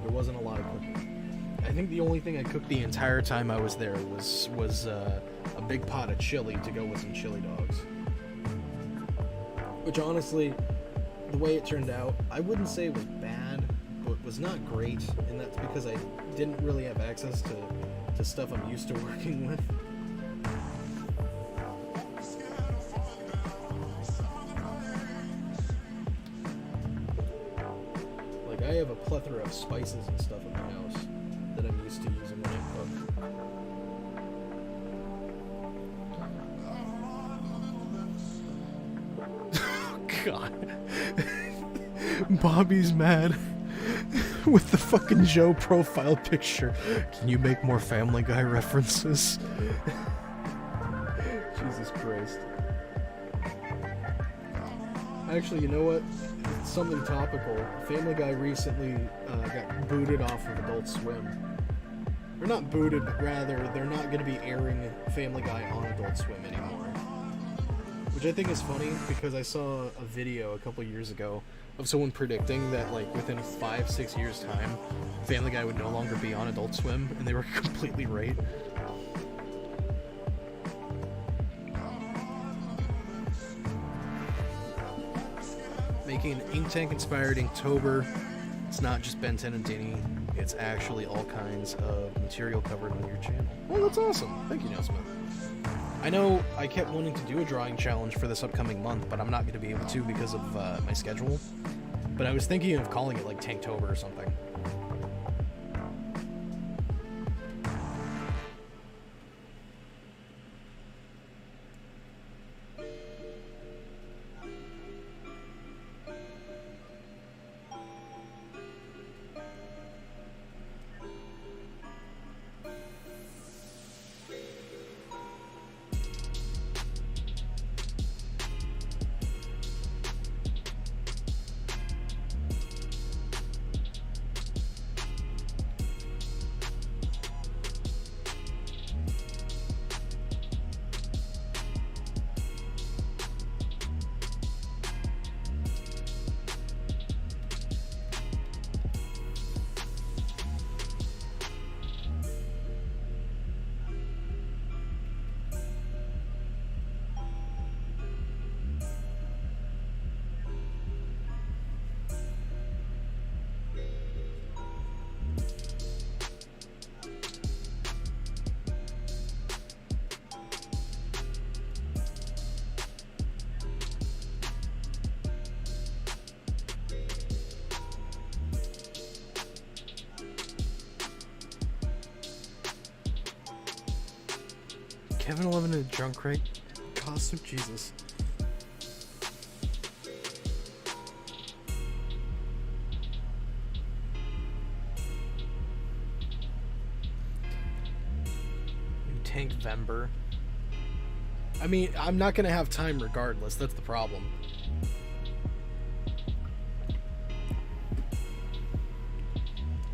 Speaker 1: there wasn't a lot of cooking. I think the only thing I cooked the entire time I was there was a big pot of chili to go with some chili dogs. Which honestly, the way it turned out, I wouldn't say it was bad, but was not great, and that's because I didn't really have access to stuff I'm used to working with. Like, I have a plethora of spices and stuff in my house that I'm used to using when I cook. God. Bobby's mad with the fucking Joe profile picture. Can you make more Family Guy references? Jesus Christ. Actually, you know what? It's something topical. Family Guy recently got booted off of Adult Swim. Or not booted, but rather they're not going to be airing Family Guy on Adult Swim anymore. Which I think is funny, because I saw a video a couple years ago of someone predicting that, like, within 5-6 years' time, Family Guy would no longer be on Adult Swim, and they were completely right. making an ink tank inspired Inktober. It's not just Ben 10 and Dinny. It's actually all kinds of material covered on your channel. Well, that's awesome. Thank you, Nesma. I know I kept wanting to do a drawing challenge for this upcoming month, but I'm not going to be able to because of my schedule. But I was thinking of calling it like Tanktober or something. Kevin 11 in a junk crate costume, Jesus. Tank Vember. I mean, I'm not gonna have time regardless. That's the problem.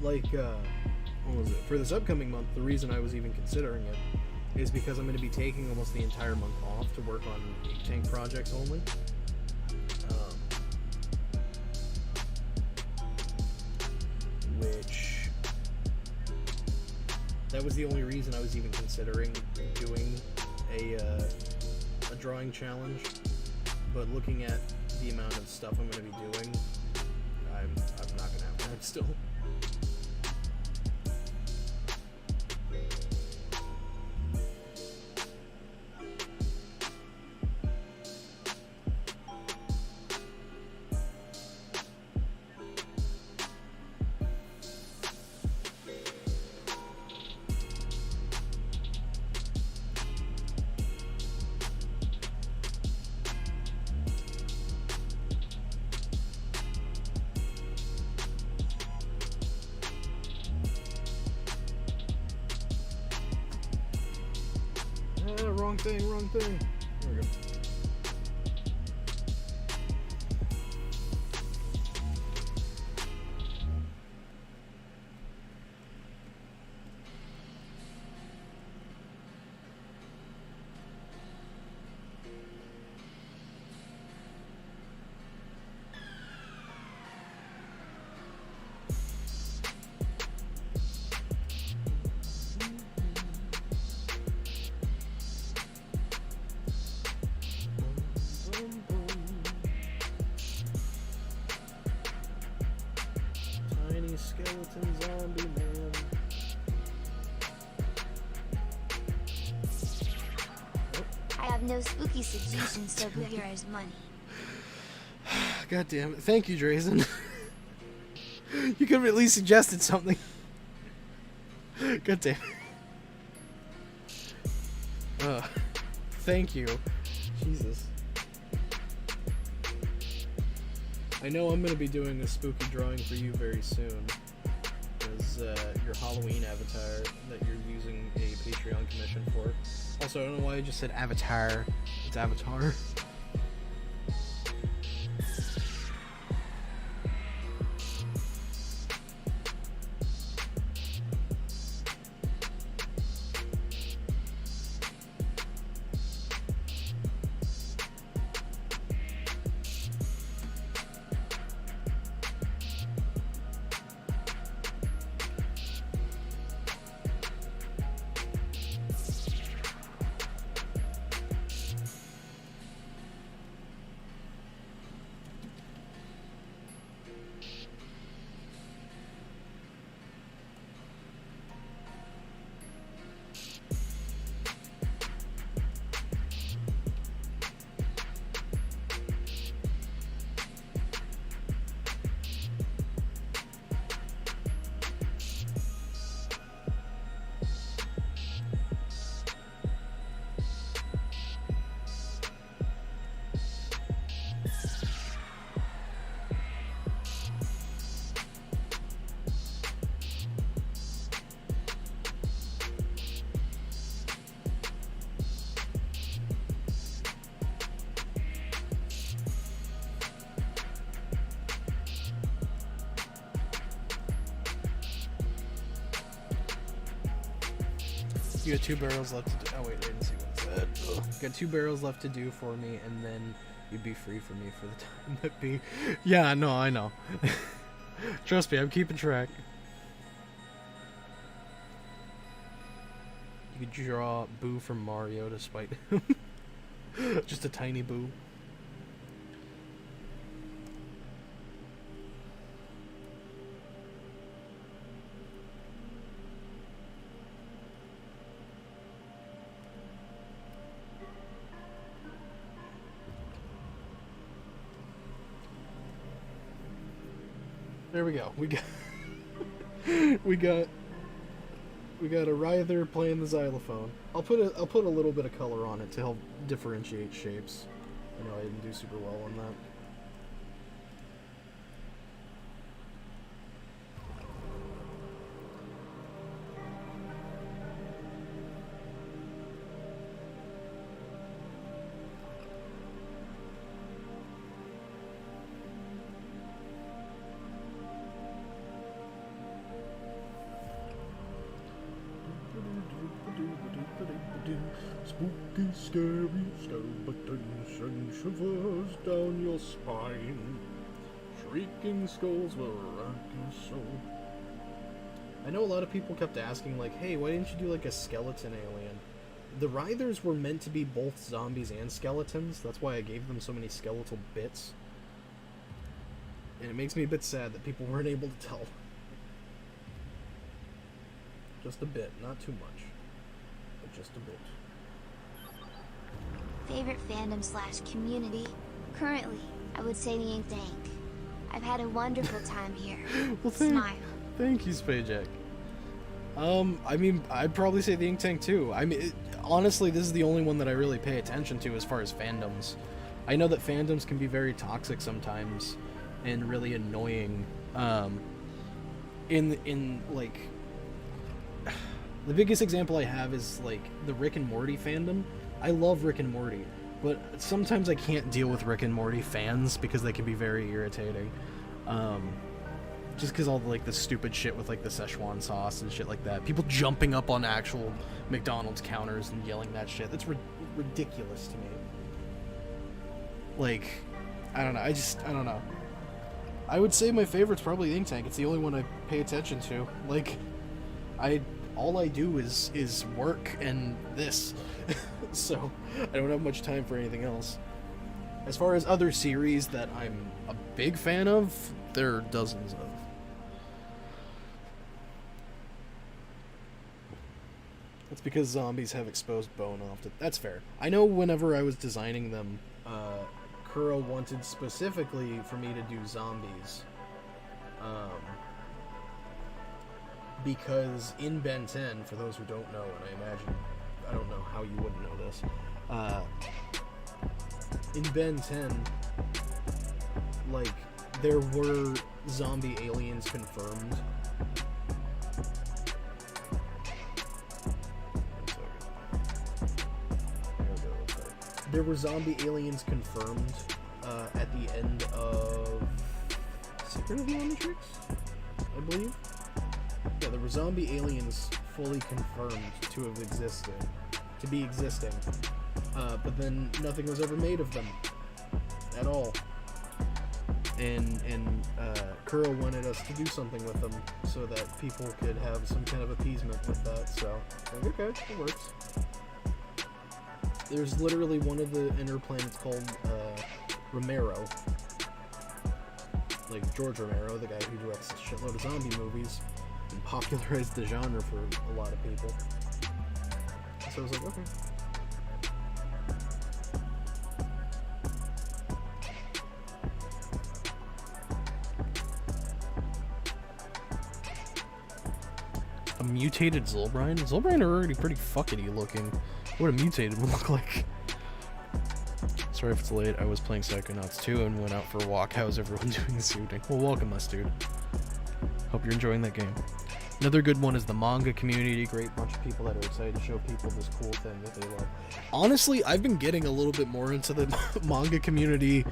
Speaker 1: Like, what was it? For this upcoming month, the reason I was even considering it is because I'm going to be taking almost the entire month off to work on ink tank projects only. Which, that was the only reason I was even considering doing a drawing challenge. But looking at the amount of stuff I'm going to be doing, I'm not going to have time still. Wrong thing. There we go. Skeleton zombie man.
Speaker 2: I have no spooky suggestions, so who here has money?
Speaker 1: God damn it. Thank you, Drazen. You could have at least suggested something. God damn it. Thank you. Jesus. I know I'm going to be doing a spooky drawing for you very soon. As your Halloween avatar that you're using a Patreon commission for. Also, I don't know why I just said avatar. It's avatar. You got 2 barrels left to do. Oh, wait, I didn't see what it said. You got 2 barrels left to do for me, and then you'd be free for me for the time that be. Yeah, no, I know. Trust me, I'm keeping track. You could draw Boo from Mario to spite him. Just a tiny Boo. There we go. We got a Ryther playing the xylophone. I'll put a little bit of color on it to help differentiate shapes. I know I didn't do super well on that. Spooky, scary, skeletons and shivers down your spine. Shrieking skulls will rock your soul. I know a lot of people kept asking, like, hey, why didn't you do, like, a skeleton alien? The Rythers were meant to be both zombies and skeletons. That's why I gave them so many skeletal bits. And it makes me a bit sad that people weren't able to tell. Just a bit, not too much. But just a bit.
Speaker 2: Favorite fandom / community? Currently, I would say the Ink Tank. I've had a wonderful time here.
Speaker 1: Well,
Speaker 2: Smile.
Speaker 1: Thank you, Spayjack. I mean, I'd probably say the Ink Tank too. I mean, honestly, this is the only one that I really pay attention to as far as fandoms. I know that fandoms can be very toxic sometimes and really annoying. In like, the biggest example I have is like the Rick and Morty fandom. I love Rick and Morty, but sometimes I can't deal with Rick and Morty fans because they can be very irritating. Just because all the stupid shit with like the Szechuan sauce and shit like that. People jumping up on actual McDonald's counters and yelling that shit. That's ridiculous to me. Like, I don't know. I don't know. I would say my favorite's probably the Ink Tank. It's the only one I pay attention to. Like, all I do is work and this. So, I don't have much time for anything else. As far as other series that I'm a big fan of, there are dozens of. That's because zombies have exposed bone often. That's fair. I know whenever I was designing them, Kuro wanted specifically for me to do zombies. Because in Ben 10, for those who don't know, and I imagine, I don't know how you wouldn't know this, in Ben 10, like, there were zombie aliens confirmed. There were zombie aliens confirmed at the end of Secret of the Omnitrix, I believe. Yeah, there were zombie aliens fully confirmed to have existed, to be existing, but then nothing was ever made of them at all. And Kuro wanted us to do something with them so that people could have some kind of appeasement with that. So, like, okay, it works. There's literally one of the inner planets called Romero, like George Romero, the guy who directs a shitload of zombie movies and popularized the genre for a lot of people. So I was like, okay. A mutated Zolbrine? Zolbrine are already pretty fuckety looking. What a mutated would look like. Sorry if it's late. I was playing Psychonauts 2 and went out for a walk. How's everyone doing shooting? Well, welcome us, dude. Hope you're enjoying that game. Another good one is the manga community. Great bunch of people that are excited to show people this cool thing that they love. Honestly, I've been getting a little bit more into the manga community,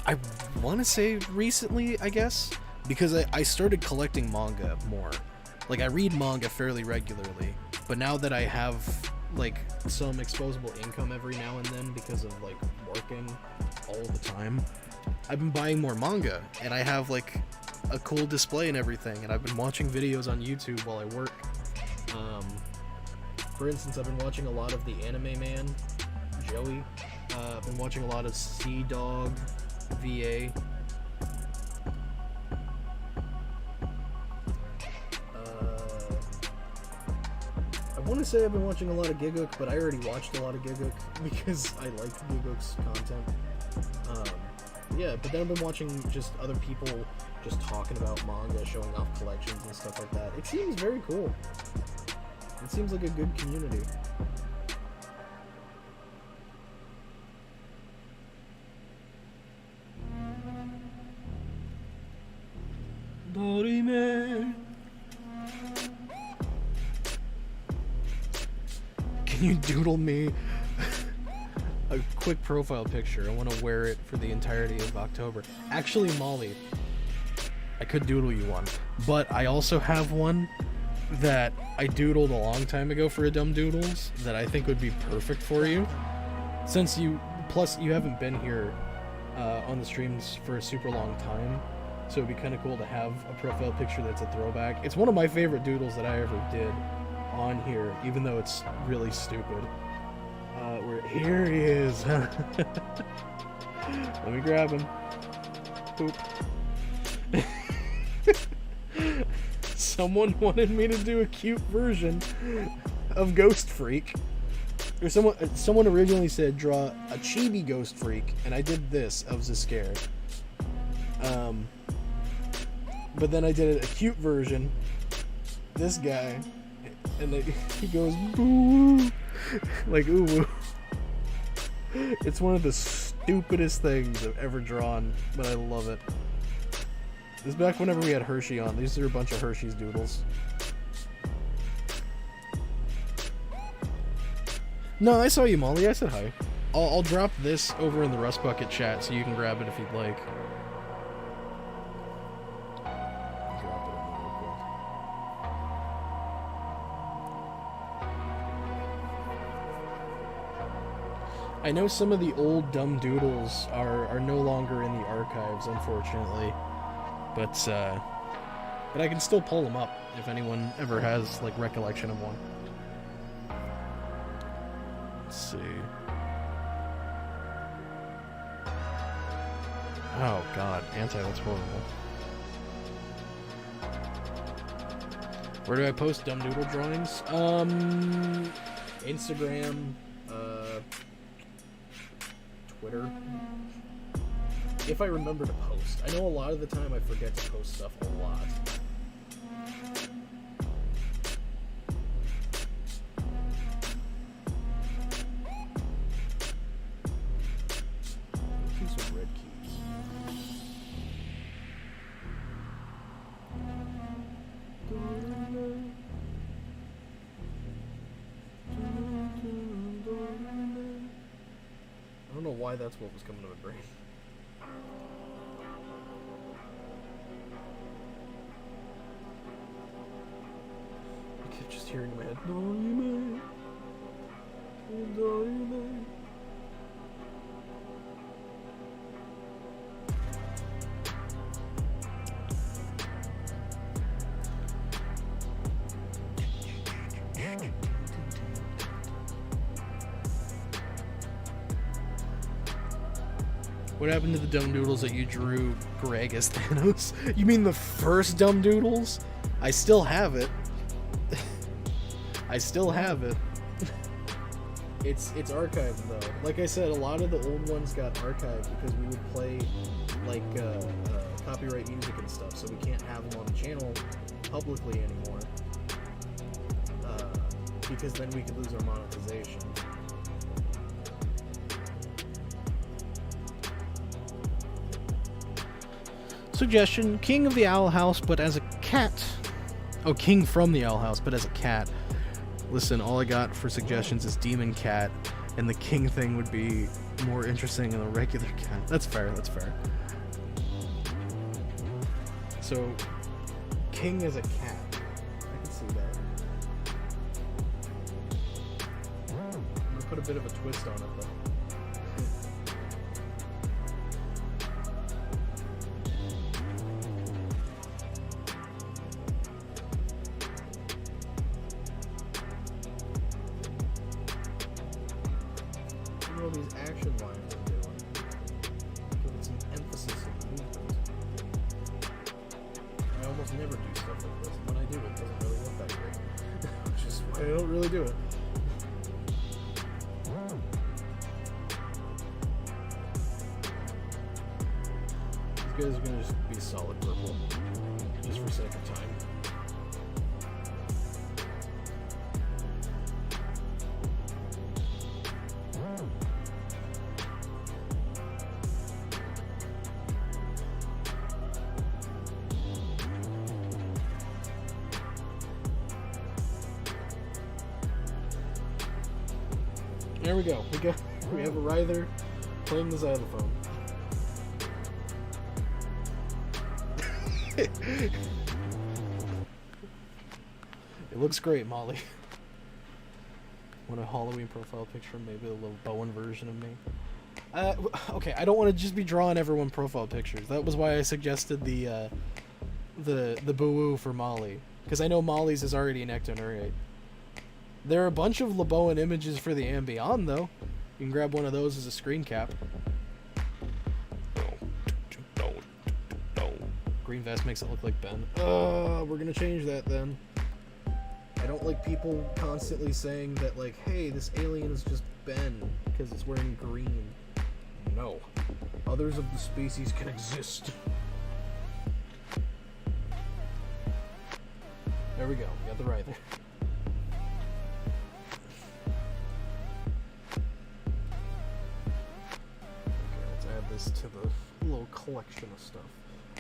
Speaker 1: I want to say recently, I guess, because I started collecting manga more. Like, I read manga fairly regularly, But now that I have like some exposable income every now and then because of like working all the time, I've been buying more manga, and I have like a cool display and everything, and I've been watching videos on YouTube while I work. For instance, I've been watching a lot of the Anime Man, Joey. I've been watching a lot of Sea Dog, VA. I want to say I've been watching a lot of Gigguk, but I already watched a lot of Gigguk because I liked Gigguk's content. Yeah, but then I've been watching just other people just talking about manga, showing off collections and stuff like that. It seems very cool. It seems like a good community. Dorime. Can you doodle me a quick profile picture? I want to wear it for the entirety of October. Actually, Molly, I could doodle you one, but I also have one that I doodled a long time ago for a Dumb Doodles that I think would be perfect for you. Since you haven't been here on the streams for a super long time, so it'd be kind of cool to have a profile picture that's a throwback. It's one of my favorite doodles that I ever did on here, even though it's really stupid. Here he is. Let me grab him. Boop. Someone wanted me to do a cute version of Ghost Freak. Or someone originally said draw a chibi Ghost Freak, and I did this of Zascare. But then I did a cute version. This guy, and he goes boo, like ooh woo. It's one of the stupidest things I've ever drawn, but I love it. This is back whenever we had Hershey on. These are a bunch of Hershey's doodles. No, I saw you, Molly. I said hi. I'll drop this over in the Rust Bucket chat so you can grab it if you'd like. Drop it in there real quick. I know some of the old dumb doodles are no longer in the archives, unfortunately, but I can still pull them up if anyone ever has like recollection of one. Let's see. Oh God, that's horrible. Where do I post dumb doodle drawings? Instagram, Twitter. If I remember to post. I know a lot of the time I forget to post stuff a lot. Let's do some red keys. I don't know why that's what was coming to my brain. I kept just hearing in my head, Dorime, Dorime. What happened to the dumb doodles that you drew Greg as Thanos? You mean the first dumb doodles? I still have it. I still have it. It's archived though. Like I said, a lot of the old ones got archived because we would play like copyright music and stuff, so we can't have them on the channel publicly anymore. Because then we could lose our monetization. Suggestion: King of the Owl House, but as a cat. Oh, King from the Owl House, but as a cat. Listen, all I got for suggestions is Demon Cat, and the King thing would be more interesting than a regular cat. That's fair, that's fair. So, King as a cat. I can see that. bit of a twist on it, though. Look at all these action lines I'm doing. Giving some emphasis on movement. I almost never do stuff like this. When I do, it doesn't really look that great. Which is why I don't really do it. These guys are gonna just be solid purple, just for sake of time. There we go. We have a Ryther playing the xylophone. It looks great, Molly. Want a Halloween profile picture? Maybe a little Bowen version of me. Okay, I don't want to just be drawing everyone profile pictures. That was why I suggested the boo-woo for Molly, because I know Molly's is already an ectonurate. There are a bunch of LeBowen images for the Ambient, though. You can grab one of those as a screen cap. Green vest makes it look like Ben. We're gonna change that then. I don't like people constantly saying that, like, hey, this alien is just Ben because it's wearing green. No. Others of the species can exist. There we go. We got the Ryther. This to the little collection of stuff.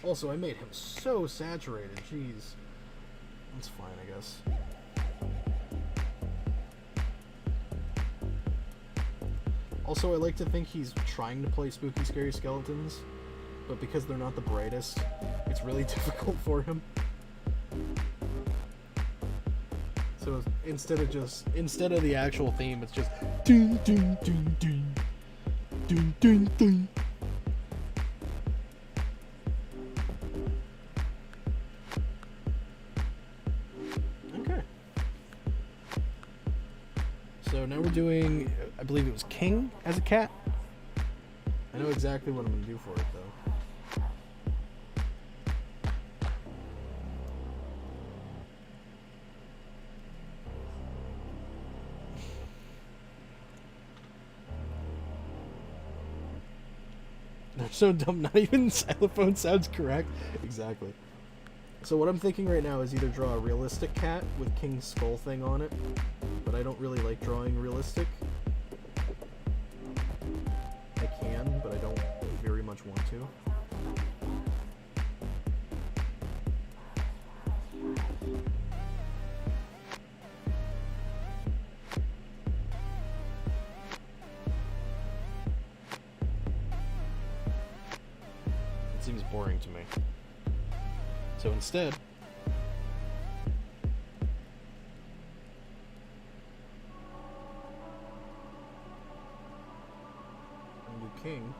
Speaker 1: Also, I made him so saturated. Jeez. That's fine, I guess. Also, I like to think he's trying to play spooky, scary skeletons, but because they're not the brightest, it's really difficult for him. So instead of the actual theme, it's just ding ding ding ding ding ding ding. So now we're doing, I believe it was King as a cat. I know exactly what I'm going to do for it, though. They're so dumb, not even xylophone sounds correct. Exactly. So what I'm thinking right now is either draw a realistic cat with King's skull thing on it, but I don't really like drawing realistic. I can, but I don't very much want to. It seems boring to me. So instead, I'm gonna do King.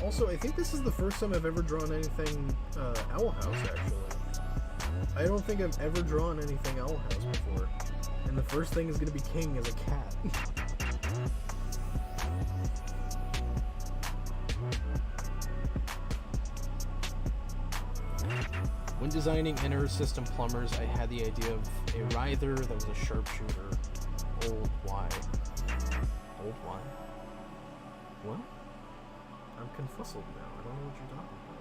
Speaker 1: Also, I think this is the first time I've ever drawn anything Owl House, actually. I don't think I've ever drawn anything Owl House before. And the first thing is going to be King as a cat. When designing inner system plumbers, I had the idea of a Ryther that was a sharpshooter. Old Y. Old Y? What? I'm confuzzled now. I don't know what you're talking about.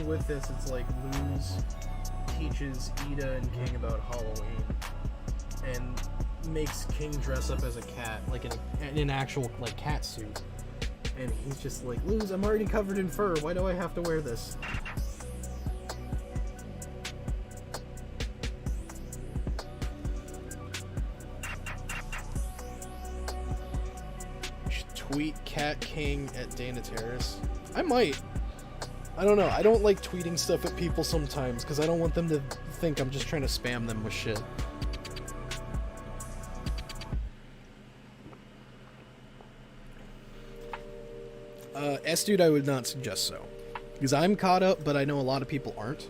Speaker 1: with this, it's like Luz teaches Ida and King about Halloween, and makes King dress up as a cat, like in an actual like cat suit. And he's just like, Luz, I'm already covered in fur. Why do I have to wear this? You should tweet Cat King at Dana Terrace. I might. I don't know. I don't like tweeting stuff at people sometimes because I don't want them to think I'm just trying to spam them with shit. S-Dude, I would not suggest so, because I'm caught up, but I know a lot of people aren't.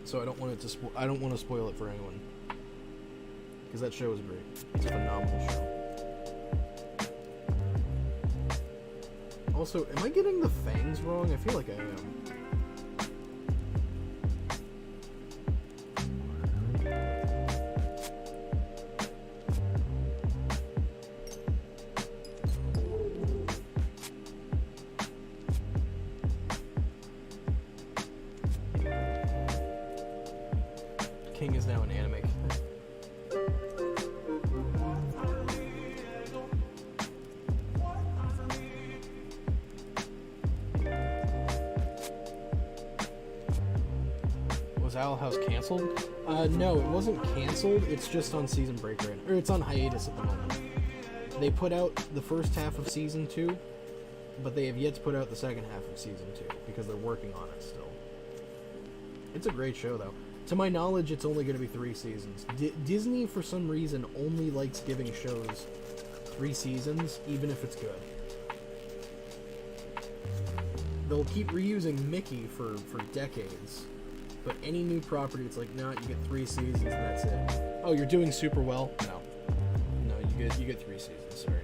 Speaker 1: So I don't want it to. I don't want to spoil it for anyone, because that show is great. It's a phenomenal show. Also, am I getting the fangs wrong? I feel like I am. King is now an anime. Was Owl House canceled? No, it wasn't canceled. It's just on season break right now. Or it's on hiatus at the moment. They put out the first half of season 2, but they have yet to put out the second half of season 2 because they're working on it still. It's a great show, though. To my knowledge, it's only going to be 3 seasons. Disney, for some reason, only likes giving shows 3 seasons, even if it's good. They'll keep reusing Mickey for decades, but any new property, it's like, nah, you get 3 seasons and that's it. Oh, you're doing super well? No. No, you get 3 seasons, sorry.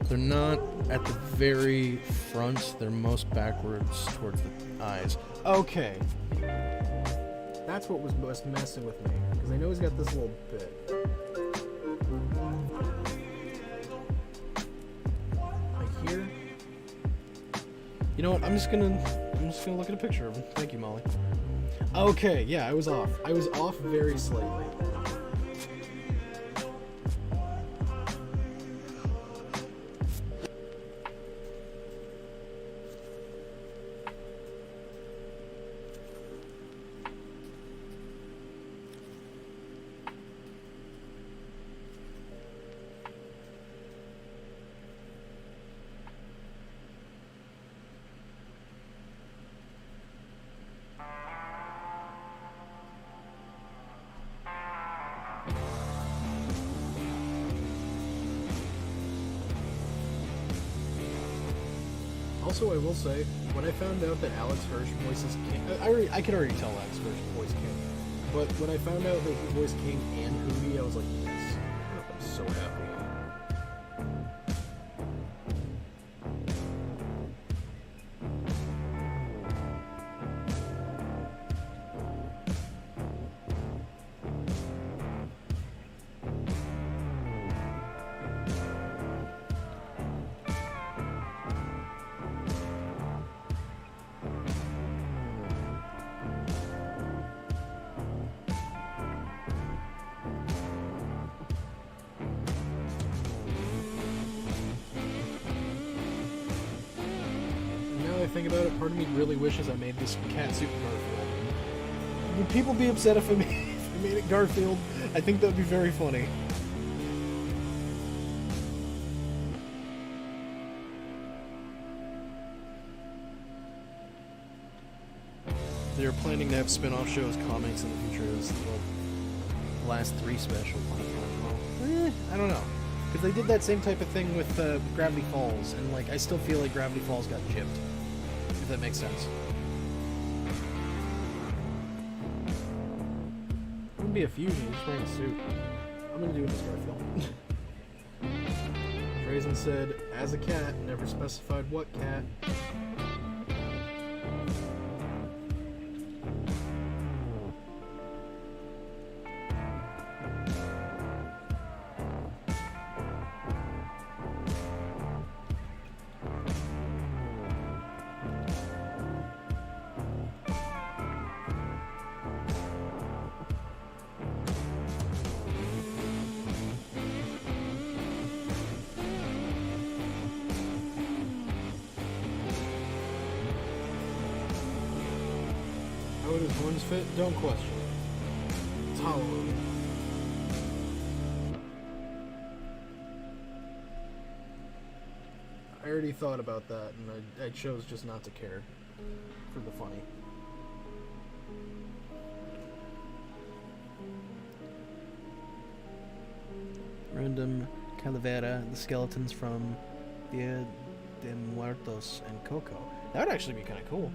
Speaker 1: They're not at the very front, they're most backwards towards the eyes. Okay. That's what was messing with me, because I know he's got this little bit. Like here. You know what, I'm just gonna look at a picture of him. Thank you, Molly. Okay, yeah, I was off. I was off very slightly. Also, I will say, when I found out that Alex Hirsch voices King, I could already tell Alex Hirsch voiced King, but when I found out that he voiced King and Hootie, I was like, yes, I'm so happy. Think about it, part of me really wishes I made this cat suit Garfield. Would people be upset if I made it Garfield? I think that would be very funny. They're planning to have spin-off shows, comics in the future. As the last 3 special ones. I don't know. Because they did that same type of thing with Gravity Falls, and like I still feel like Gravity Falls got gypped. If that makes sense. It wouldn't be a fusion, he's wearing a suit. I'm gonna do it as Garfield. Drazen said, as a cat, never specified what cat. Would his horns fit? Don't question it. It's Halloween. I already thought about that, and I chose just not to care for the funny. Random Calavera, the skeletons from Dia de Muertos and Coco. That would actually be kind of cool.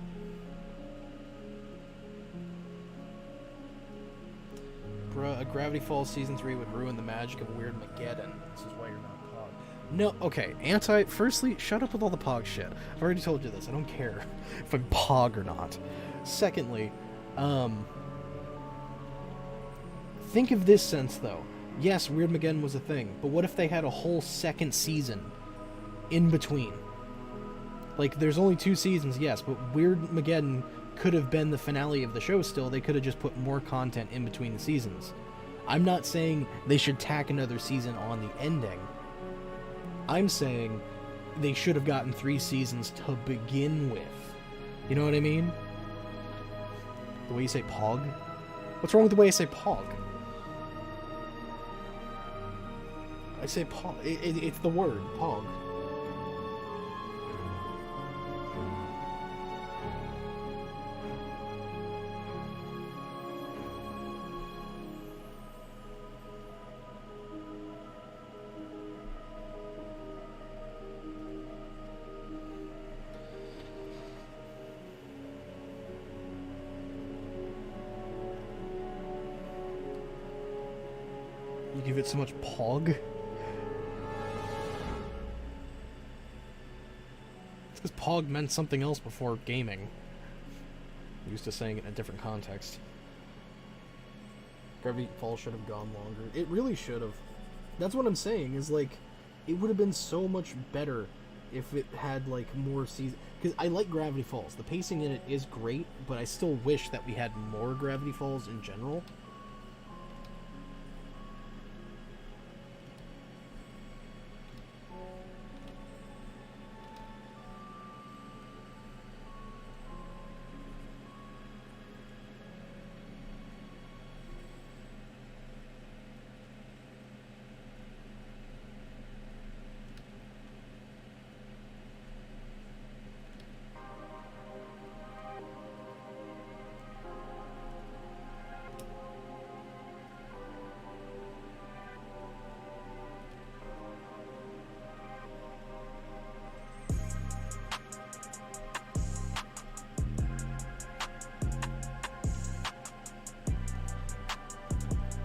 Speaker 1: Bruh, a Gravity Falls Season 3 would ruin the magic of Weird Mageddon. This is why you're not Pog. No, okay, firstly, shut up with all the Pog shit. I've already told you this, I don't care if I'm Pog or not. Secondly, think of this sense, though. Yes, Weird Mageddon was a thing, but what if they had a whole second season in between? Like, there's only 2 seasons, yes, but Weird Mageddon could have been the finale of the show still. They could have just put more content in between the seasons. I'm not saying they should tack another season on the ending. I'm saying they should have gotten 3 seasons to begin with. You know what I mean? The way you say Pog? What's wrong with the way I say Pog? I say Pog. It's the word, Pog. You give it so much Pog? Because Pog meant something else before gaming. I'm used to saying it in a different context. Gravity Falls should have gone longer. It really should have. That's what I'm saying, is like, it would have been so much better if it had like more seasons. Because I like Gravity Falls. The pacing in it is great, but I still wish that we had more Gravity Falls in general.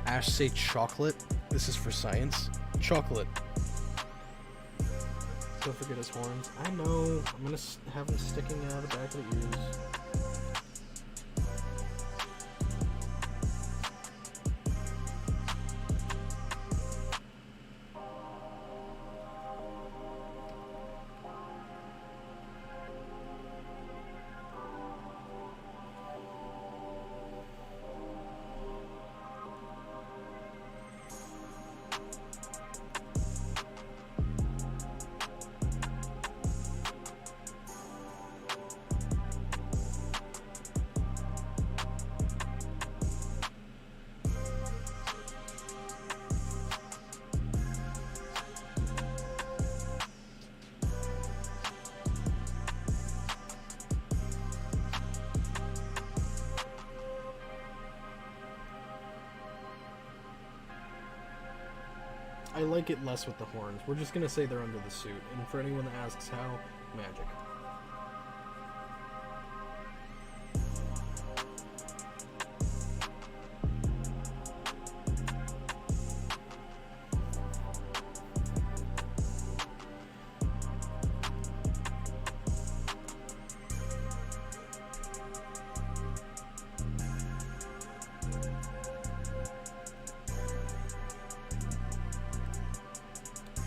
Speaker 1: Ash say chocolate. This is for science. Chocolate. Don't forget his horns. I know. I'm gonna have them sticking out of the back of the ears. I like it less with the horns. We're just gonna say they're under the suit. And for anyone that asks how, magic.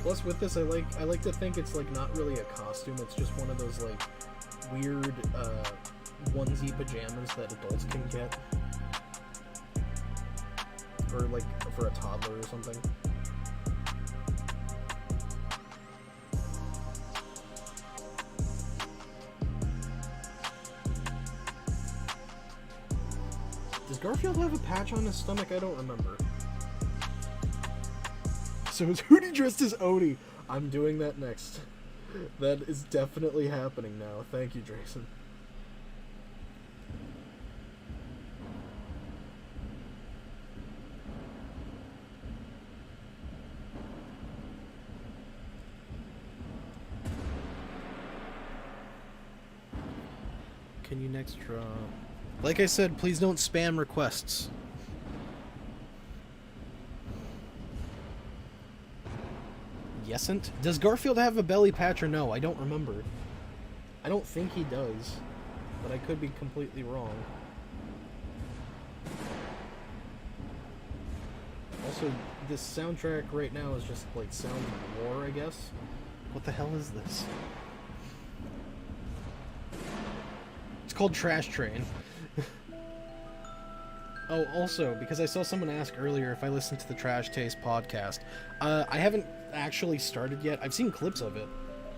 Speaker 1: Plus, with this, I like to think it's like not really a costume. It's just one of those like weird onesie pajamas that adults can get, or like for a toddler or something. Garfield have a patch on his stomach? I don't remember. So is Hootie dressed as Odie? I'm doing that next. That is definitely happening now. Thank you, Drayson. Can you next draw? Like I said, please don't spam requests. Yesn't? Does Garfield have a belly patch or no? I don't remember. I don't think he does, but I could be completely wrong. Also, this soundtrack right now is just like Sound of War, I guess. What the hell is this? It's called Trash Train. Oh, also, because I saw someone ask earlier if I listened to the Trash Taste podcast, I haven't actually started yet. I've seen clips of it,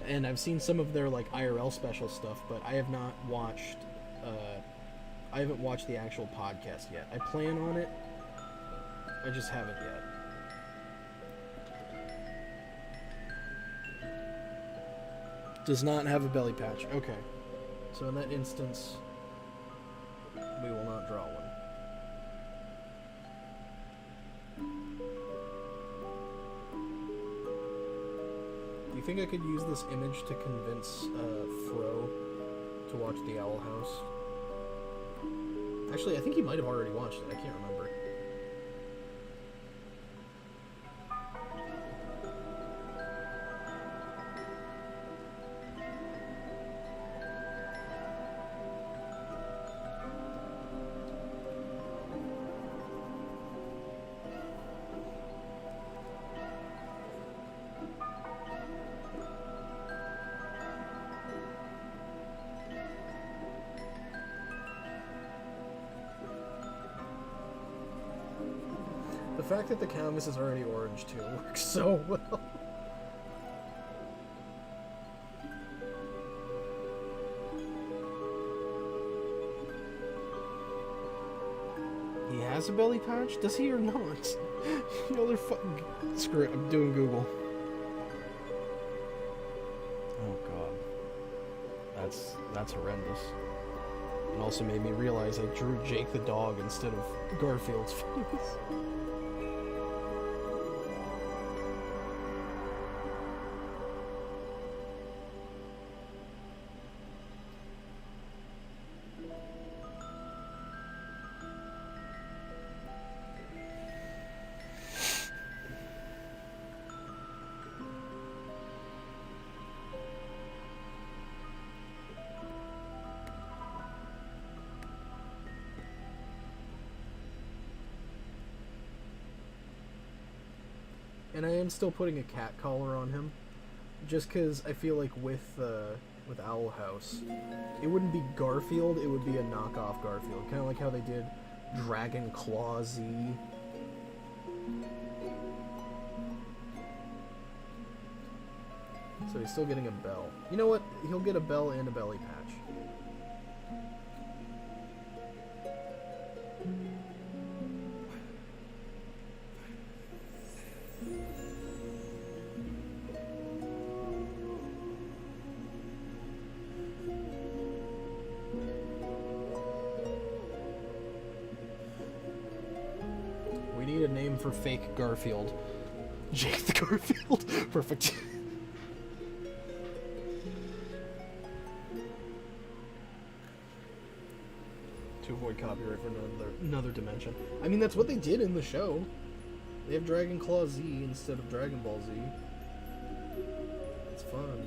Speaker 1: and I've seen some of their like IRL special stuff, but I have not watched. I haven't watched the actual podcast yet. I plan on it. I just haven't yet. Does not have a belly patch. Okay. So in that instance, we will not draw one. Do you think I could use this image to convince Fro to watch The Owl House? Actually, I think he might have already watched it. I can't remember. The fact that the canvas is already orange too works so well. He has a belly patch? Does he or not? You know, they're fucking... Screw it, I'm doing Google. Oh god. That's horrendous. And also made me realize I drew Jake the dog instead of Garfield's face. And I am still putting a cat collar on him, just because I feel like with Owl House, it wouldn't be Garfield, it would be a knockoff Garfield, kind of like how they did Dragon Claw Z. So he's still getting a bell. You know what? He'll get a bell and a belly patch. We need a name for fake Garfield. Jake the Garfield. Perfect. To avoid copyright for another dimension. I mean, that's what they did in the show. They have Dragon Claw Z instead of Dragon Ball Z. It's fun.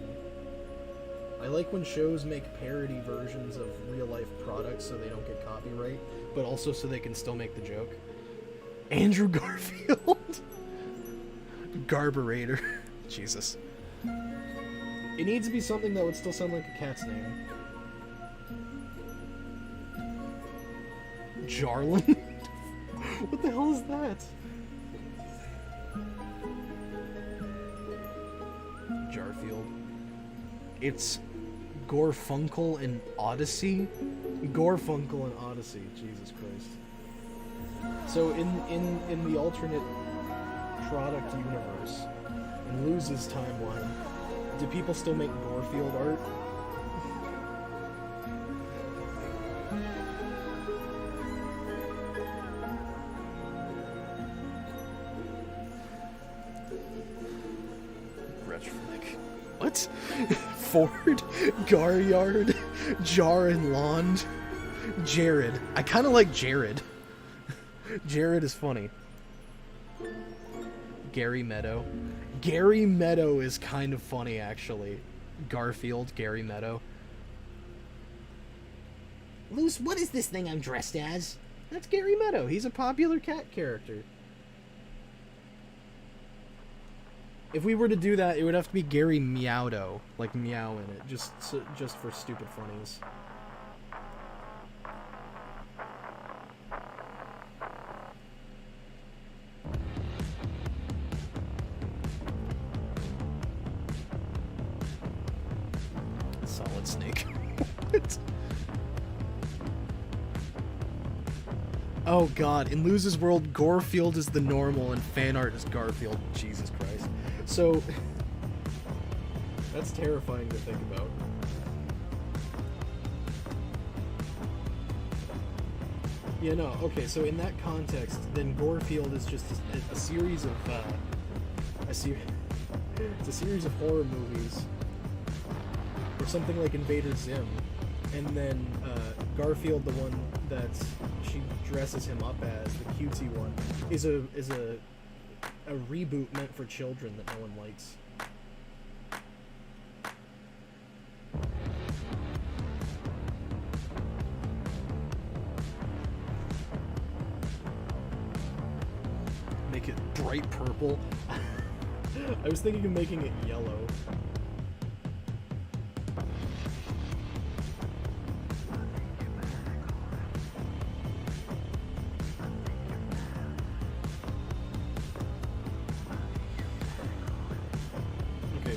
Speaker 1: I like when shows make parody versions of real-life products so they don't get copyright, but also so they can still make the joke. Andrew Garfield? Garburator. Jesus. It needs to be something that would still sound like a cat's name. Jarlin? What the hell is that? Jarfield. It's Gorfunkel and Odyssey? Gorfunkel and Odyssey, Jesus Christ. So in the alternate product universe, in Luz's timeline, do people still make Gorefield art? What? Ford, Garyard, Jar and Lond, Jared. I kind of like Jared. Jared is funny. Gary Meadow. Gary Meadow is kind of funny, actually. Garfield, Gary Meadow.
Speaker 3: Luz, what is this thing I'm dressed as?
Speaker 1: That's Gary Meadow. He's a popular cat character. If we were to do that, it would have to be Gary Meowdo, like meow in it, just for stupid funnies. Solid Snake. What? Oh god, in Luz's world, Gorefield is the normal and fan art is Garfield. Jesus Christ. So, that's terrifying to think about. Yeah, no, okay, so in that context, then Gorefield is just a series of, it's a series of horror movies, or something like Invader Zim, and then, Garfield, the one that she dresses him up as, the cutesy one, is a reboot meant for children that no one likes. Make it bright purple. I was thinking of making it yellow.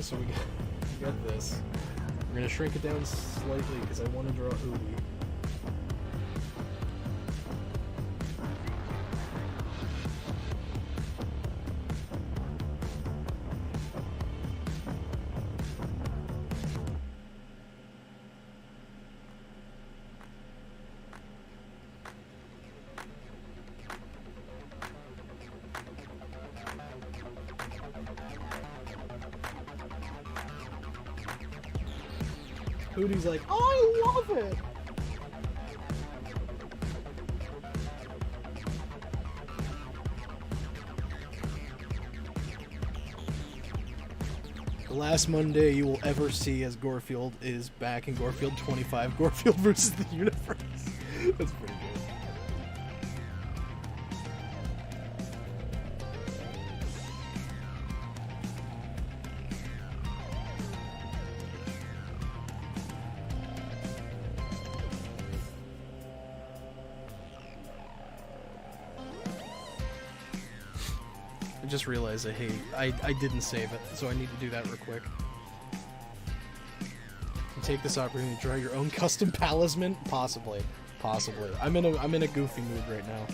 Speaker 1: So we got this. We're gonna shrink it down slightly because I want to draw Hootie. Hootie's like, oh, I love it! The last Monday you will ever see as Gorefield is back in Gorefield 25, Gorefield versus the Universe. That's pretty good. I just realized I didn't save it, so I need to do that real quick. You take this opportunity to draw your own custom talisman? Possibly. I'm in a goofy mood right now.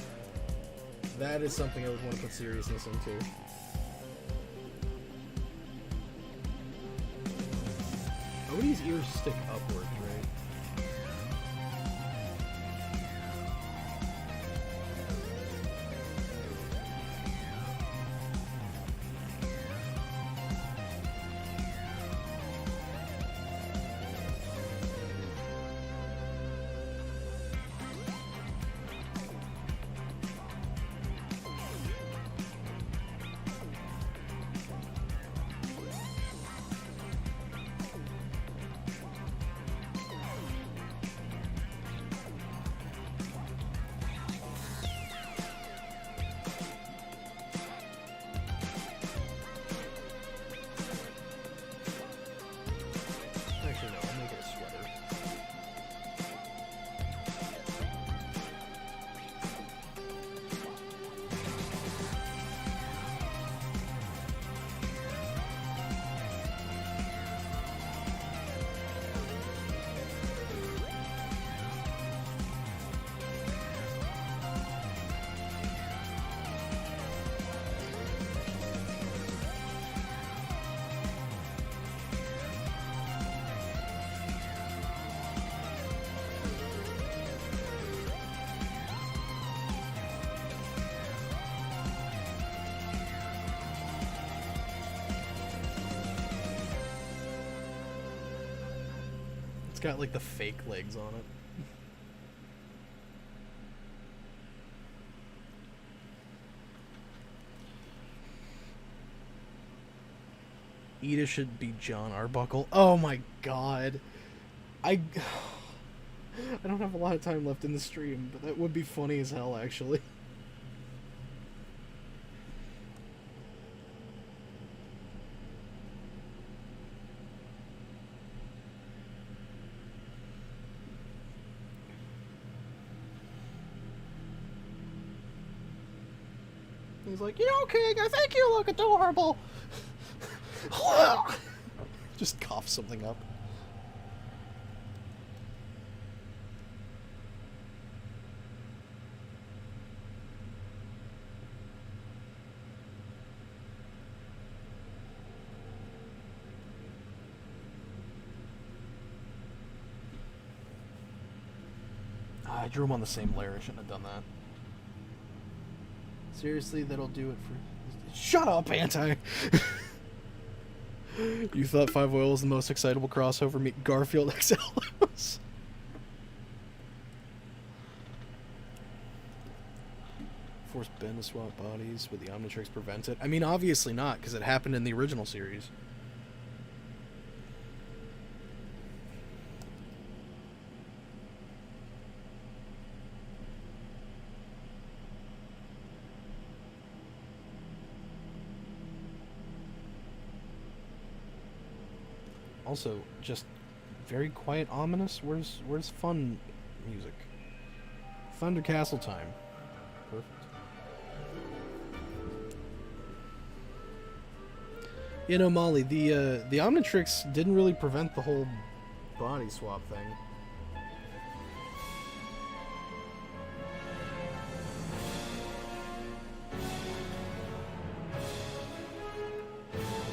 Speaker 1: That is something I would want to put seriousness into. Odie's ears stick upwards, right? It's got like the fake legs on it. Ida should be John Arbuckle. Oh my god. I don't have a lot of time left in the stream, but that would be funny as hell, actually. He's like, you know, King, I think you look adorable. Just cough something up. I drew him on the same layer. I shouldn't have done that. Seriously, that'll do it for... Shut up, Anti! You thought 5 Oil was the most excitable crossover? Meet Garfield XL. Force Ben to swap bodies, but the Omnitrix prevents it. I mean, obviously not, because it happened in the original series. Also, just very quiet, ominous. Where's fun music? Thunder Castle time. Perfect. You know, Molly, the Omnitrix didn't really prevent the whole body swap thing.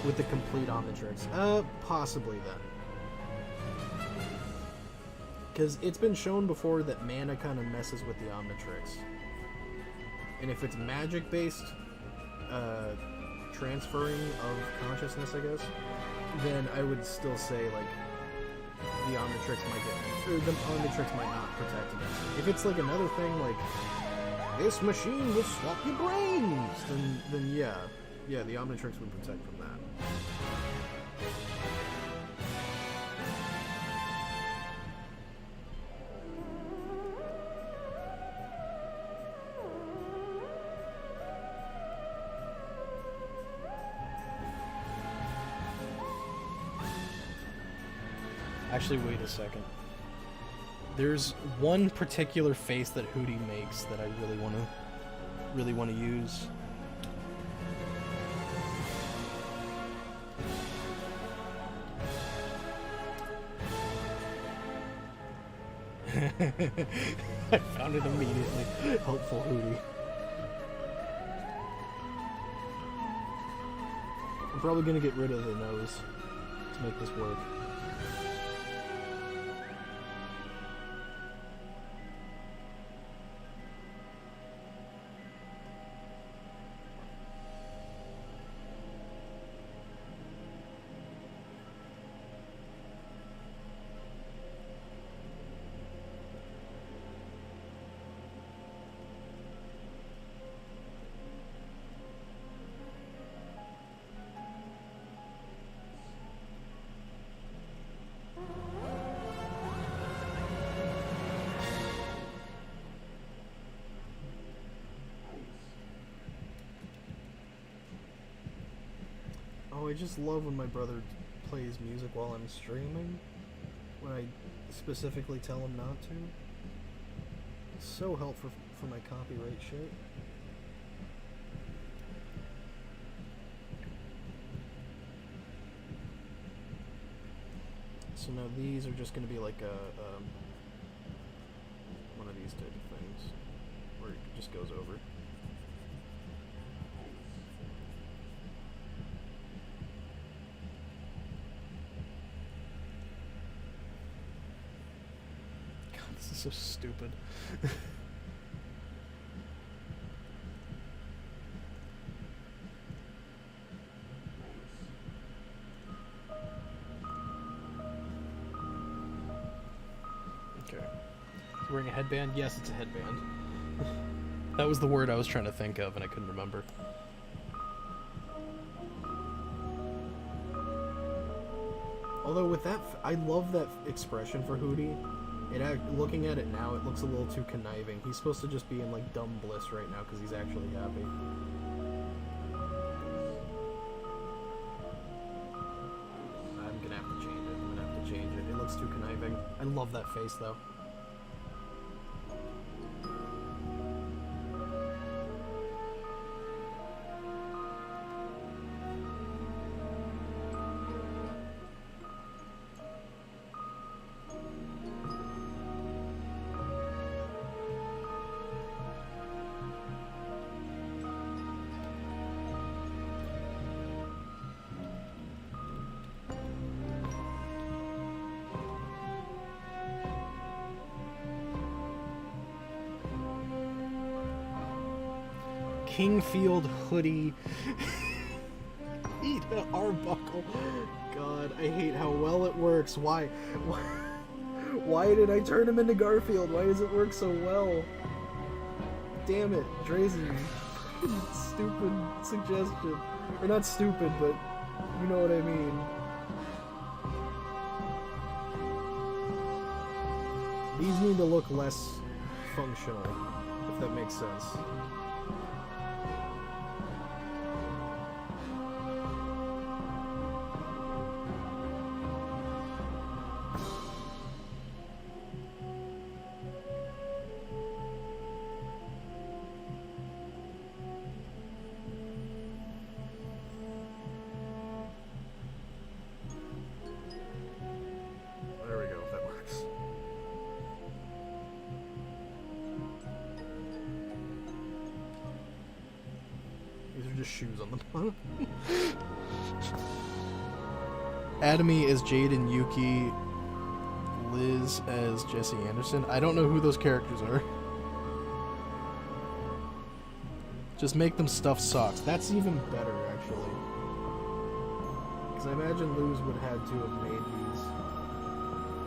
Speaker 1: With the complete Omnitrix. Possibly then. Because it's been shown before that mana kind of messes with the Omnitrix. And if it's magic-based transferring of consciousness, I guess, then I would still say, like, the Omnitrix might get... Or the Omnitrix might not protect against it. If it's, like, another thing, like, this machine will swap your brains, then yeah. Yeah, the Omnitrix would protect from that. Actually, wait a second. There's one particular face that Hootie makes that I really want to use. I found it immediately. Helpful Hootie. I'm probably gonna get rid of the nose to make this work. Oh, I just love when my brother plays music while I'm streaming, when I specifically tell him not to. It's so helpful for my copyright shit. So now these are just going to be like one of these type of things, where it just goes over. This is so stupid. He's wearing a headband? Yes, it's a headband. That was the word I was trying to think of, and I couldn't remember. Although with that, I love that expression for Hootie. Looking at it now, it looks a little too conniving. He's supposed to just be in like dumb bliss right now because he's actually happy. I'm gonna have to change it. It looks too conniving. I love that face though. Kingfield hoodie. Eat an Arbuckle. God, I hate how well it works. Why did I turn him into Garfield? Why does it work so well? Damn it, Drazen. Stupid suggestion. Or not stupid, but you know what I mean. These need to look less functional, if that makes sense. Shoes on the bottom. Adamy as Jade and Yuki, Liz as Jesse Anderson. I don't know who those characters are. Just make them stuff socks. That's even better, actually. Because I imagine Luz would have had to have made these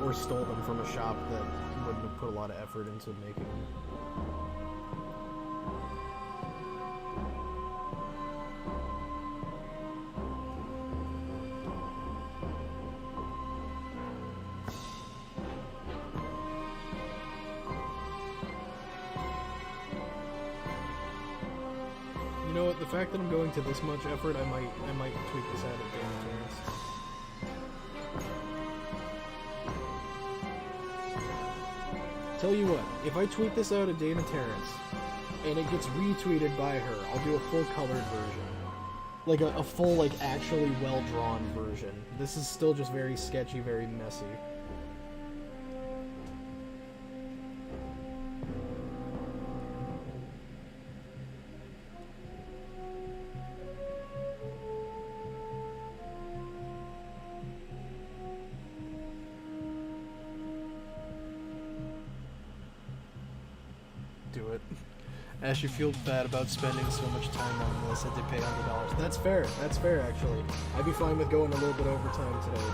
Speaker 1: or stole them from a shop that wouldn't have put a lot of effort into making them. The fact that I'm going to this much effort, I might tweak this out of Game of Terrence. Tell you what, if I tweet this out of Dana Terrence and it gets retweeted by her, I'll do a full colored version. Like a full, like, actually well-drawn version. This is still just very sketchy, very messy. Ash, you feel bad about spending so much time on this, that they pay $100. That's fair, actually. I'd be fine with going a little bit overtime today,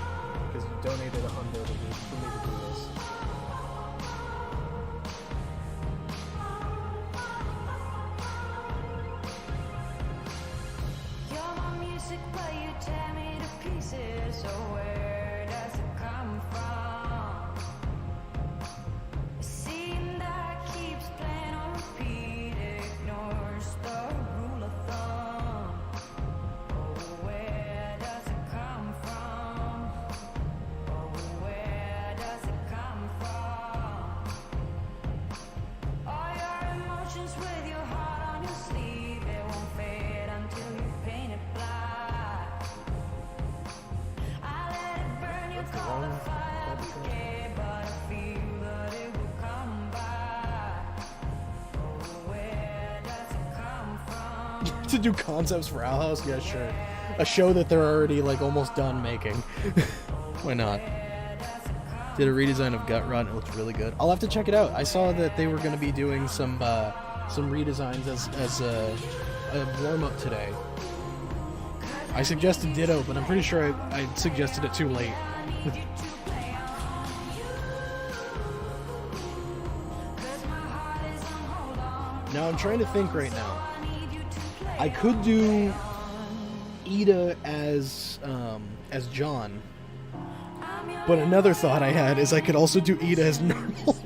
Speaker 1: because you donated $100 for me to do this.
Speaker 4: You're my music, but you tear me to pieces, so where does it come from?
Speaker 1: To do concepts for Owl House? Yeah, sure. A show that they're already, like, almost done making. Why not? Did a redesign of Gut Run. It looks really good. I'll have to check it out. I saw that they were going to be doing some redesigns as a warm-up today. I suggested Ditto, but I'm pretty sure I suggested it too late. Now I'm trying to think right now. I could do Ida as John, but another thought I had is I could also do Ida as normal.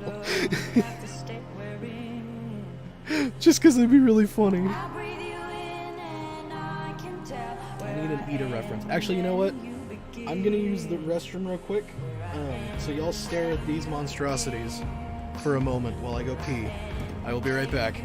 Speaker 1: Just because it'd be really funny. I need an Ida reference. Actually, you know what? I'm gonna use the restroom real quick, so y'all stare at these monstrosities for a moment while I go pee. I will be right back.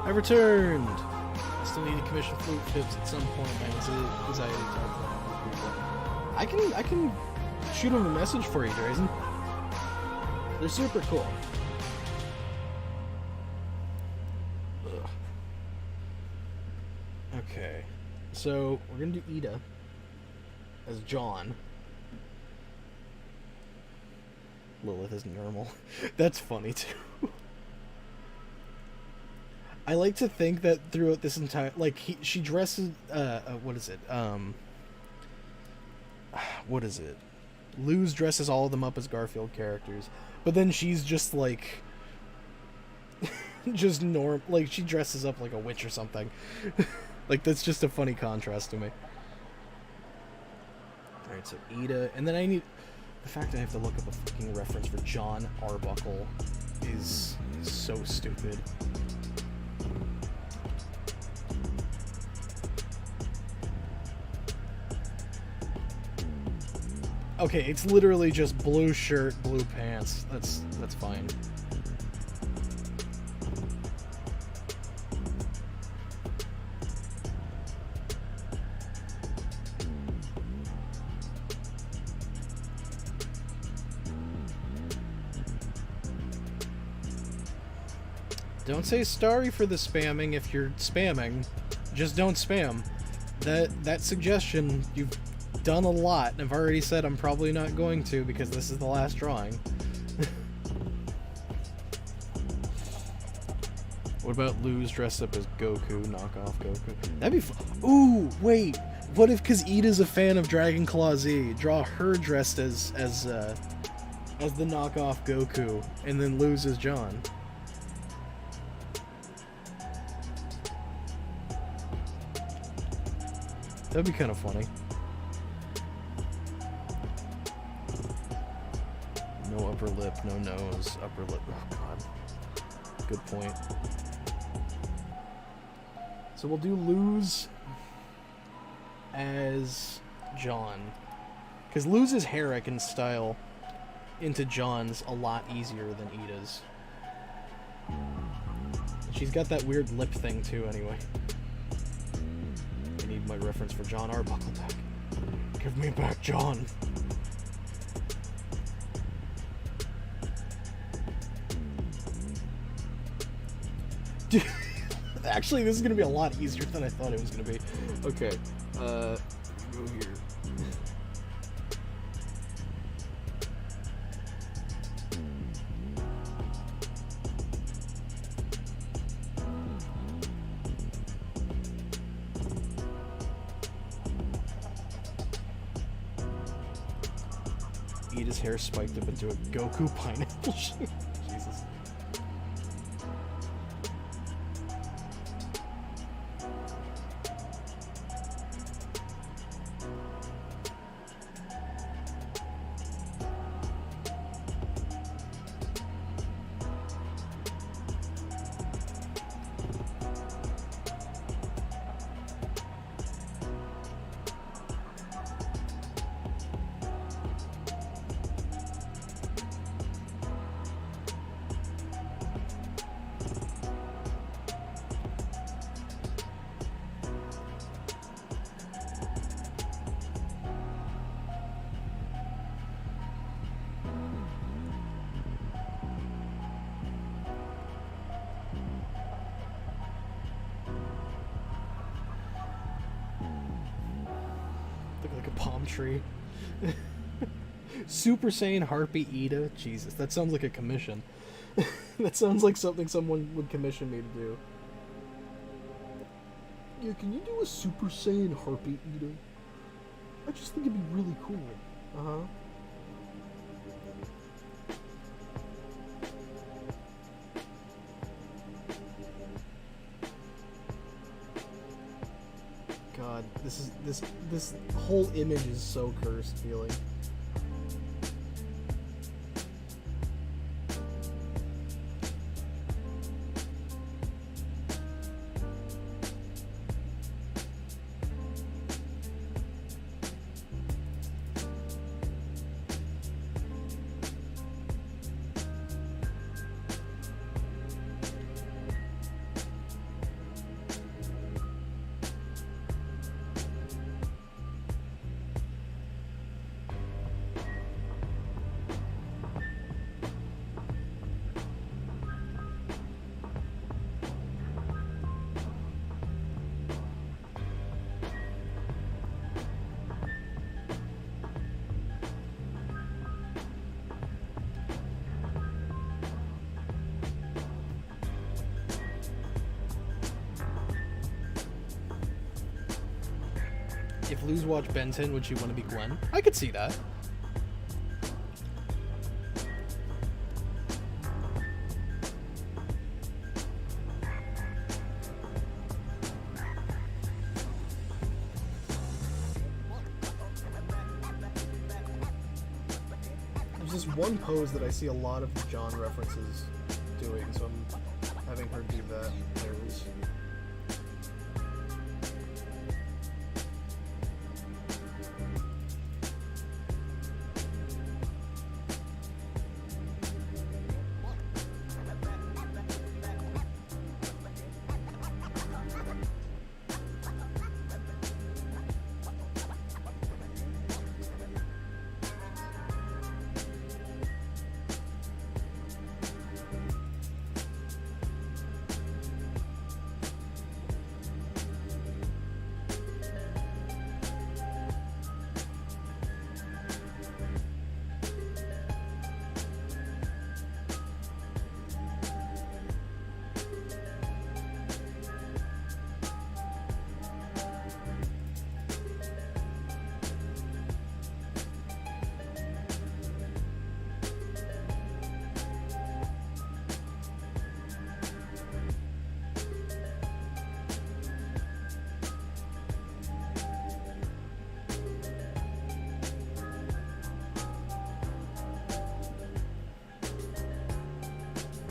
Speaker 1: I returned! Still need to commission flute tips at some point, man. It's an anxiety type. I can shoot them a message for you, Drazen. They're super cool. Ugh. Okay. So, we're gonna do Ida as John. Lilith is normal. That's funny, too. I like to think that throughout this entire, like, she dresses, what is it? Luz dresses all of them up as Garfield characters, but then she's just, like, like, she dresses up like a witch or something. Like, that's just a funny contrast to me. Alright, so Ida, and then I need, the fact that I have to look up a fucking reference for John Arbuckle is so stupid. Okay, it's literally just blue shirt, blue pants. That's fine. Don't say sorry for the spamming if you're spamming. Just don't spam. That suggestion, you've done a lot, and I've already said I'm probably not going to because this is the last drawing. What about Luz dressed up as Goku, knockoff Goku? That'd be fun. Ooh, wait. What if, because Ida's a fan of Dragon Claw Z, draw her dressed as the knockoff Goku, and then Luz as John. That'd be kind of funny. No upper lip, no nose, upper lip. Oh god. Good point. So we'll do Luz as John. Because Luz's hair I can style into John's a lot easier than Ida's. She's got that weird lip thing too, anyway. I need my reference for John Arbuckle back. Give me back John. Dude, actually, this is going to be a lot easier than I thought it was going to be. Okay, go here. his hair spiked up into a Goku pineapple shape. Jesus. Look like a palm tree. Super Saiyan Harpy Ida? Jesus, that sounds like a commission. That sounds like something someone would commission me to do. Yeah, can you do a Super Saiyan Harpy Ida? I just think it'd be really cool. Uh-huh. God, this whole image is so cursed feeling. If Luz watched Ben 10, would she want to be Gwen? I could see that. There's this one pose that I see a lot of John references doing, so I'm having her do that. There it is.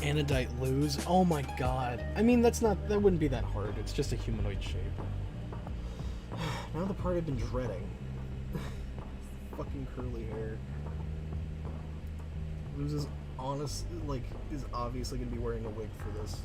Speaker 1: Anodite Luz? Oh my god. I mean, that wouldn't be that hard. It's just a humanoid shape. Now the part I've been dreading. Fucking curly hair. Luz is is obviously gonna be wearing a wig for this.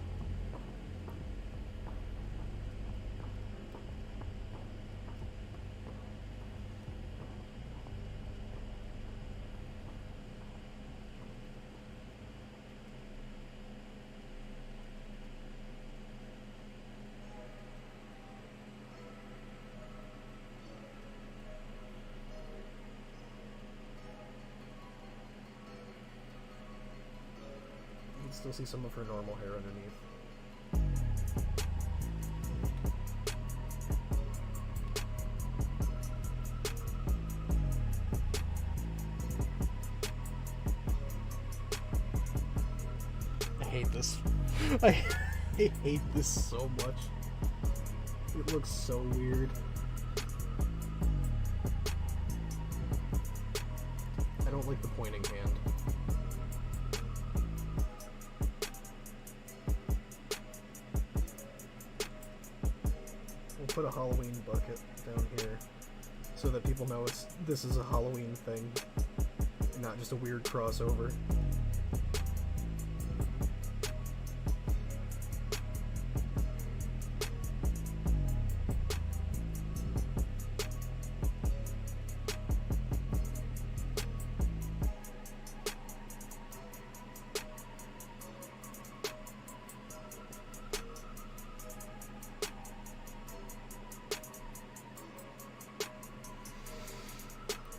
Speaker 1: Still see some of her normal hair underneath. hate this. I hate this so much. It looks so weird. I don't like the pointing hand. We'll put a Halloween bucket down here so that people know this is a Halloween thing, not just a weird crossover.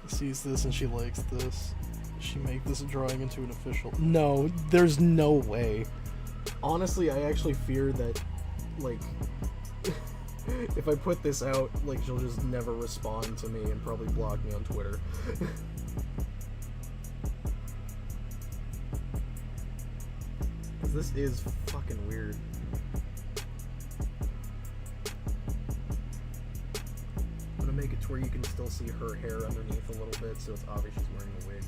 Speaker 1: Sees this and she likes this. She make this drawing into an official. No, there's no way. Honestly, I actually fear that, like, if I put this out, like, she'll just never respond to me and probably block me on Twitter. Because this is fucking weird. Make it to where you can still see her hair underneath a little bit, so it's obvious she's wearing a wig.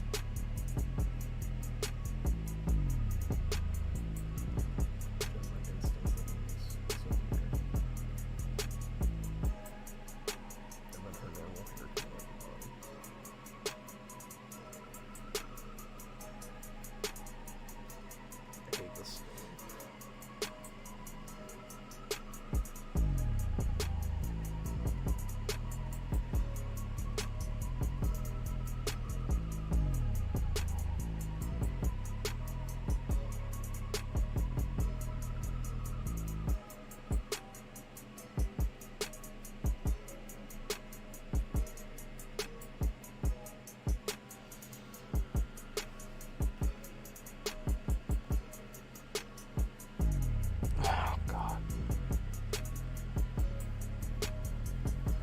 Speaker 1: Just my instincts that it's so weird. And then her normal hair coming at the bottom. I hate this.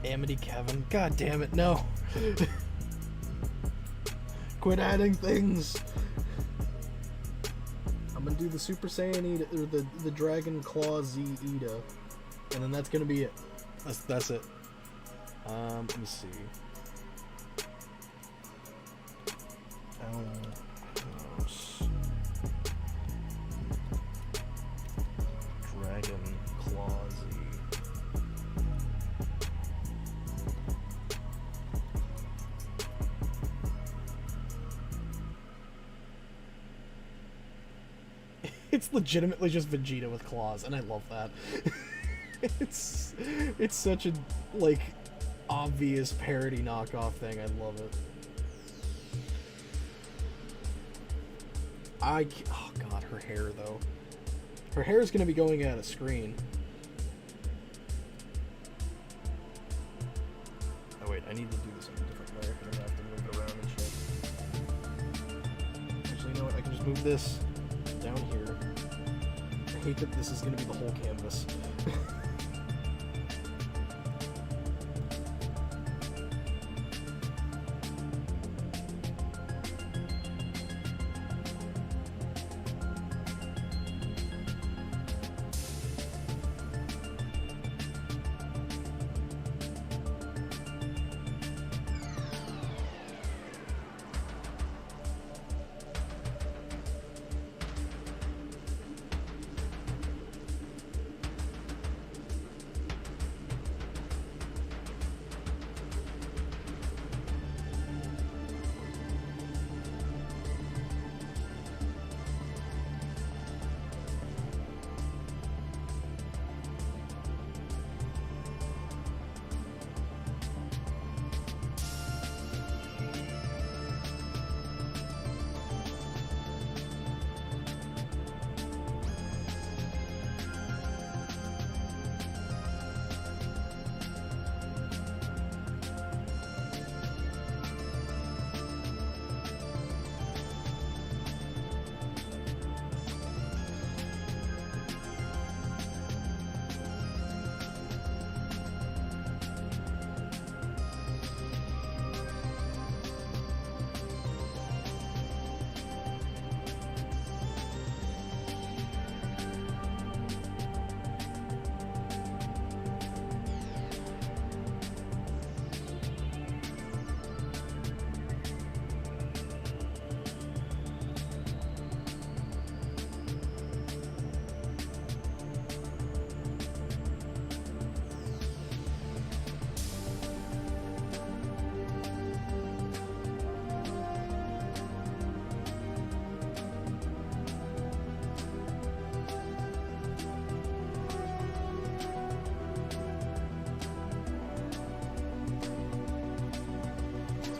Speaker 1: Amity Kevin. God damn it, no. Quit adding things. I'm gonna do the Super Saiyan Ida, or the Dragon Claw Z Ida, and then that's gonna be it. That's it. Let me see. Dragon Claw Z. It's legitimately just Vegeta with claws, and I love that. it's such a, like, obvious parody knockoff thing. I love it. Oh god, her hair though. Her hair is gonna be going at a screen. Oh wait, I need to do this in a different way. I'm gonna have to move it around and shit. Actually, you know what? I can just move this down here. I hate that this is gonna be the whole canvas.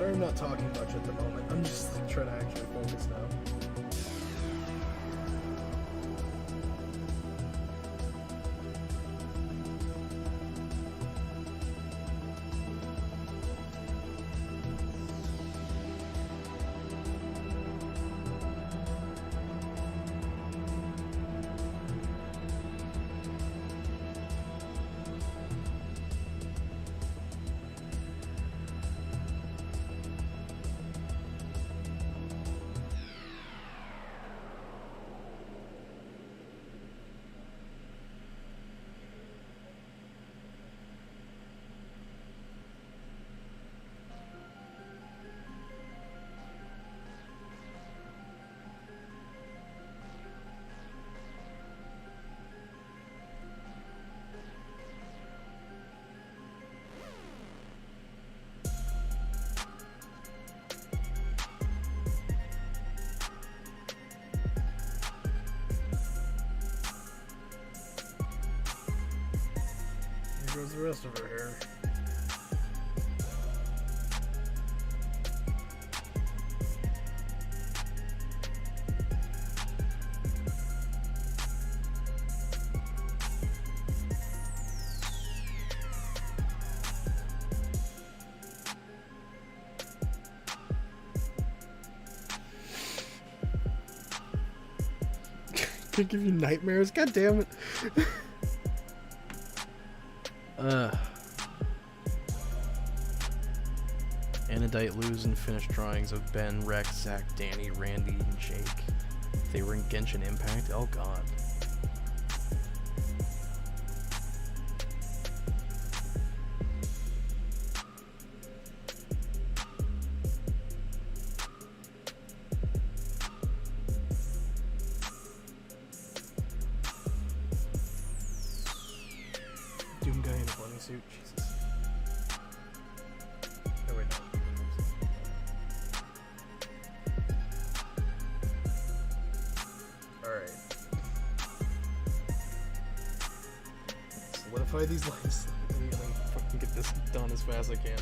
Speaker 1: Sorry I'm not talking much at the moment. I'm just like, trying to actually focus now. Here goes the rest of her hair. Could give you nightmares. God damn it. Anodite lose and finished drawings of Ben, Rex, Zach, Danny, Randy, and Jake. They were in Genshin Impact? Oh god. Doom guy in a bunny suit? Jesus. Oh wait, no. Alright. Solidify these lines. I'm gonna fucking get this done as fast as I can.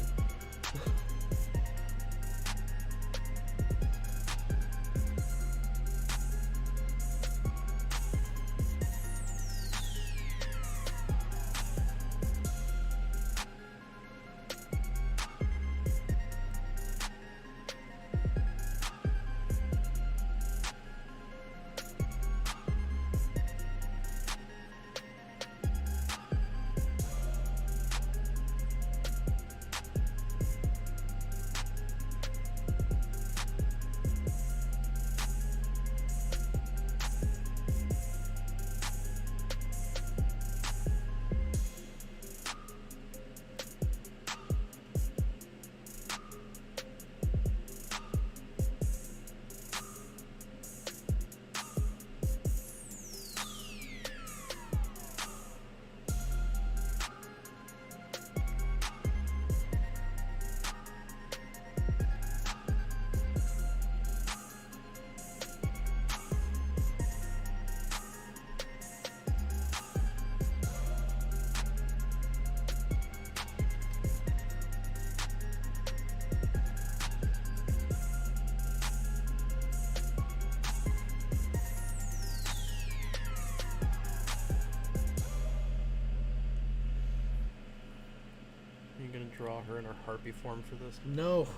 Speaker 1: Draw her in her harpy form for this? No,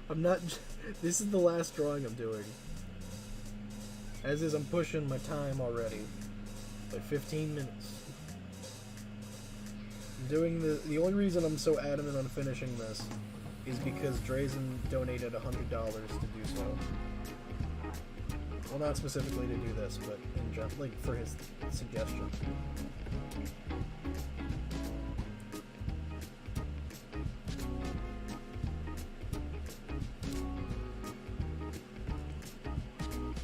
Speaker 1: I'm not. This is the last drawing I'm doing. As is, I'm pushing my time already by 15 minutes. I'm doing the only reason I'm so adamant on finishing this is because Drazen donated $100 to do so. Well, not specifically to do this, but in general, like for his suggestion.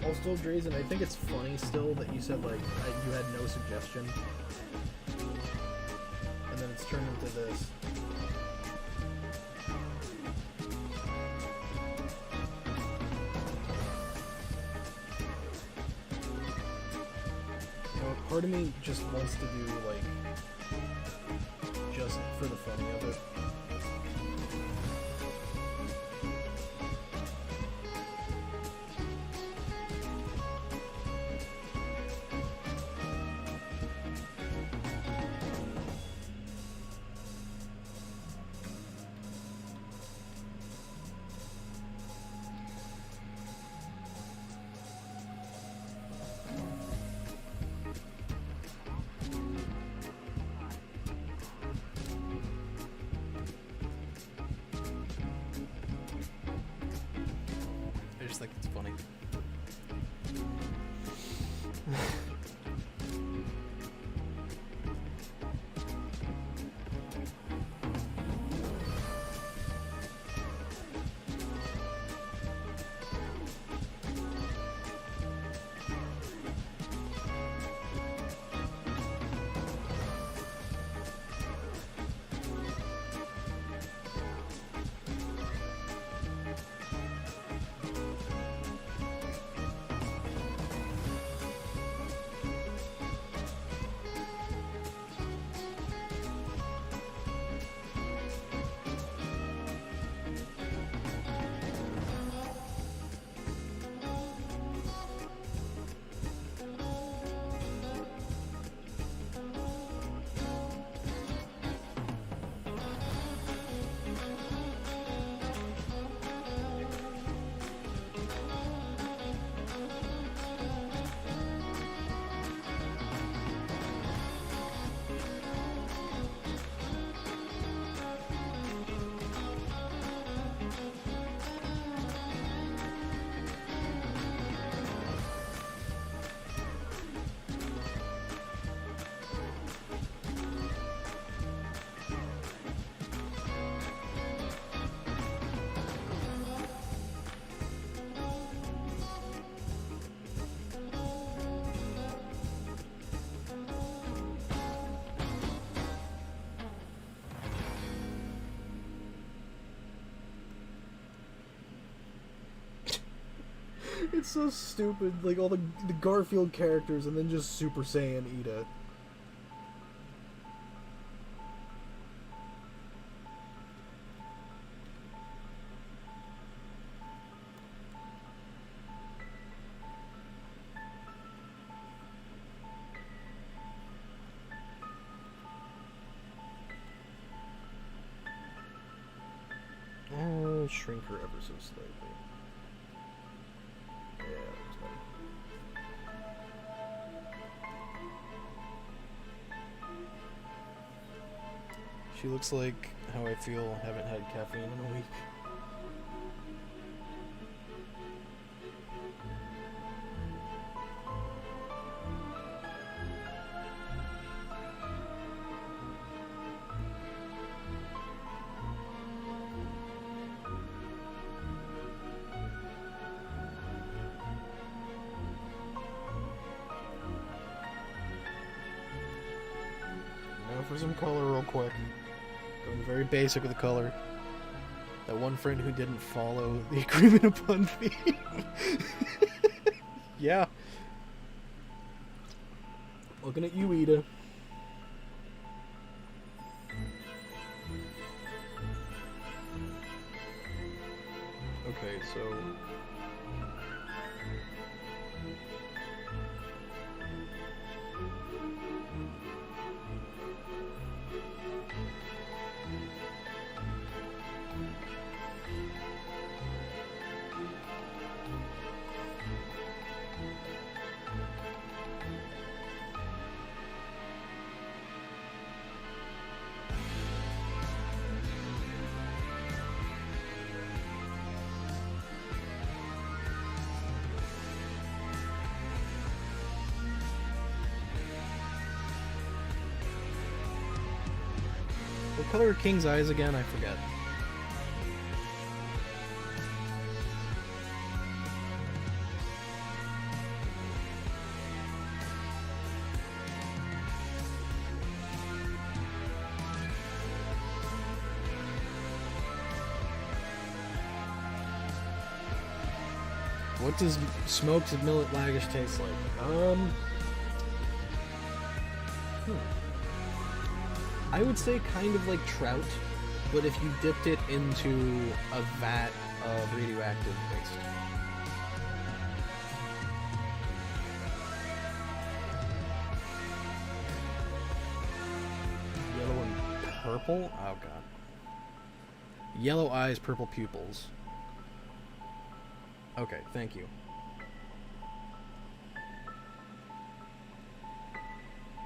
Speaker 1: Also, Drazen, I think it's funny still that you said, like, you had no suggestion. And then it's turned into this. You know, part of me just wants to do, like, just for the funny of it. think it's funny. It's so stupid, like all the Garfield characters and then just Super Saiyan Ida. I'll shrink her ever so slightly. Yeah, that's better. She looks like how I feel haven't had caffeine in a week. Now for some color real quick. Going very basic with the color. That one friend who didn't follow the agreement upon fee. Yeah. Looking at you, Ida. Okay, so... What color are King's eyes again? I forget. What does smoked millet lagish taste like? I would say kind of like trout, but if you dipped it into a vat of radioactive waste. Yellow and purple? Oh god. Yellow eyes, purple pupils. Okay, thank you.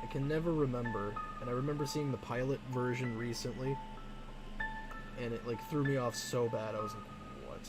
Speaker 1: I can never remember, and I remember seeing the pilot version recently, and it like threw me off so bad. I was like, what?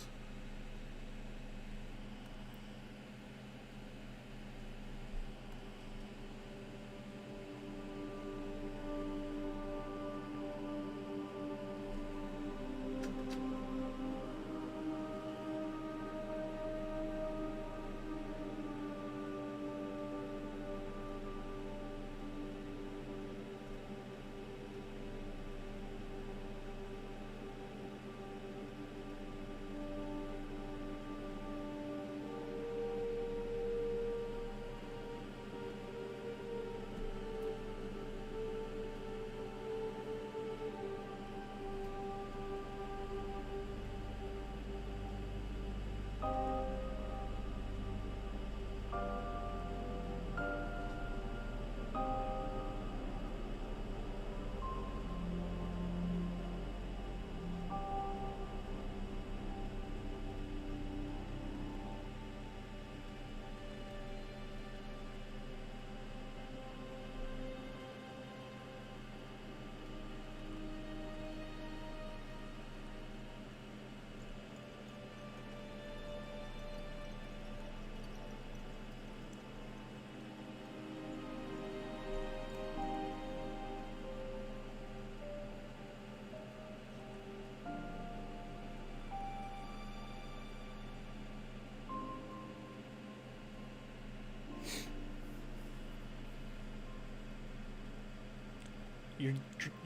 Speaker 1: You're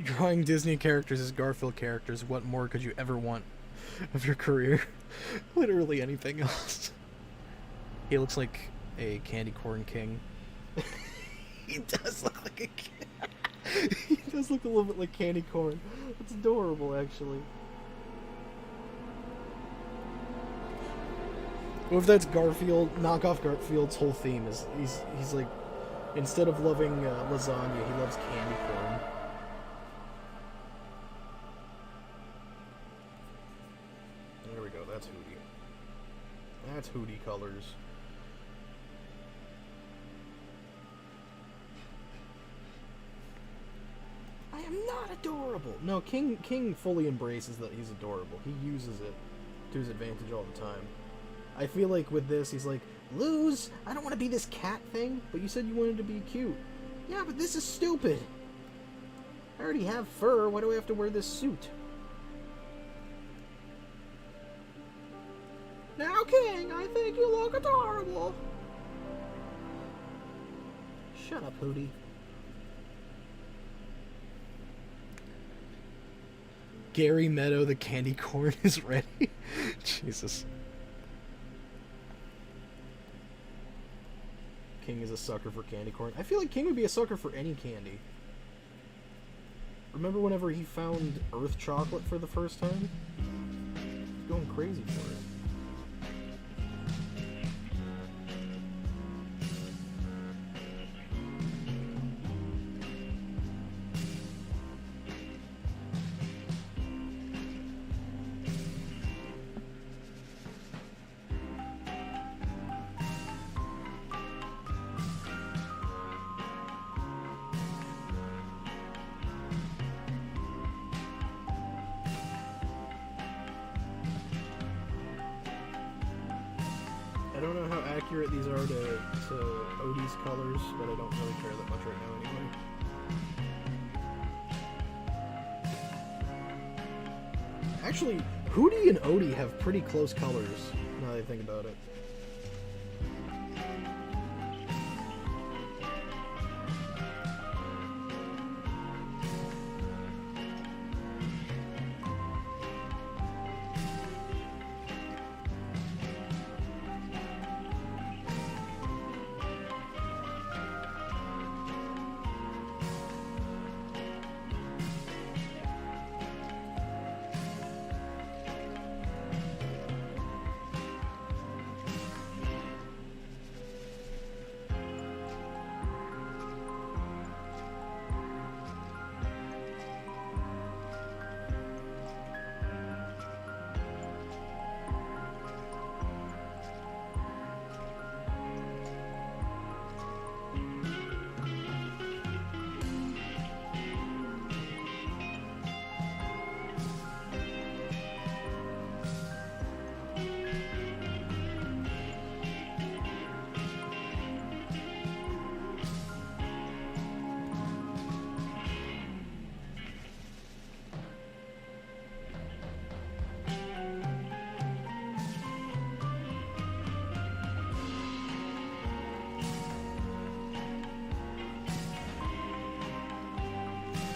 Speaker 1: drawing Disney characters as Garfield characters. What more could you ever want of your career? Literally anything else. He looks like a candy corn king. He does look like a king. He does look a little bit like candy corn. It's adorable, actually. What if that's Garfield? Knockoff Garfield's whole theme is he's like, instead of loving lasagna, he loves candy corn. There we go. That's Hootie. That's Hootie colors. I am not adorable. No, King fully embraces that he's adorable. He uses it to his advantage all the time. I feel like with this, he's like, Luz, I don't want to be this cat thing, but you said you wanted to be cute. Yeah, but this is stupid. I already have fur. Why do I have to wear this suit? Now, King, I think you look adorable. Shut up, Hootie. Gary Meadow, the candy corn is ready. Jesus. King is a sucker for candy corn. I feel like King would be a sucker for any candy. Remember whenever he found Earth chocolate for the first time? He's going crazy for it. I don't know how accurate these are to Odie's colors, but I don't really care that much right now anyway. Actually, Hootie and Odie have pretty close colors, now that I think about it.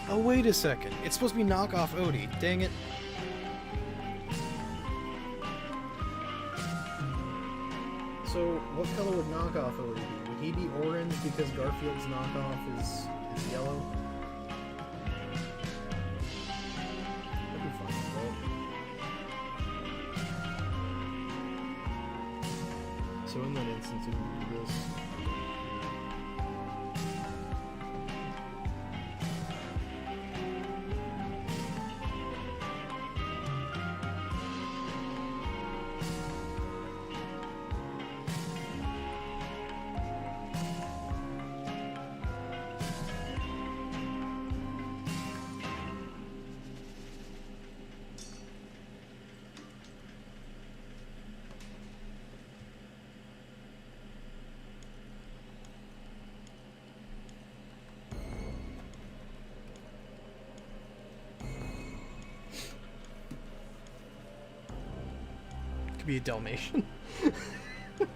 Speaker 1: Oh, wait a second. It's supposed to be knockoff Odie. Dang it. So, what color would knockoff Odie be? Would he be orange because Garfield's knockoff is yellow? That'd be fun, right? So in that instance, it would be this. Could be a Dalmatian. That'd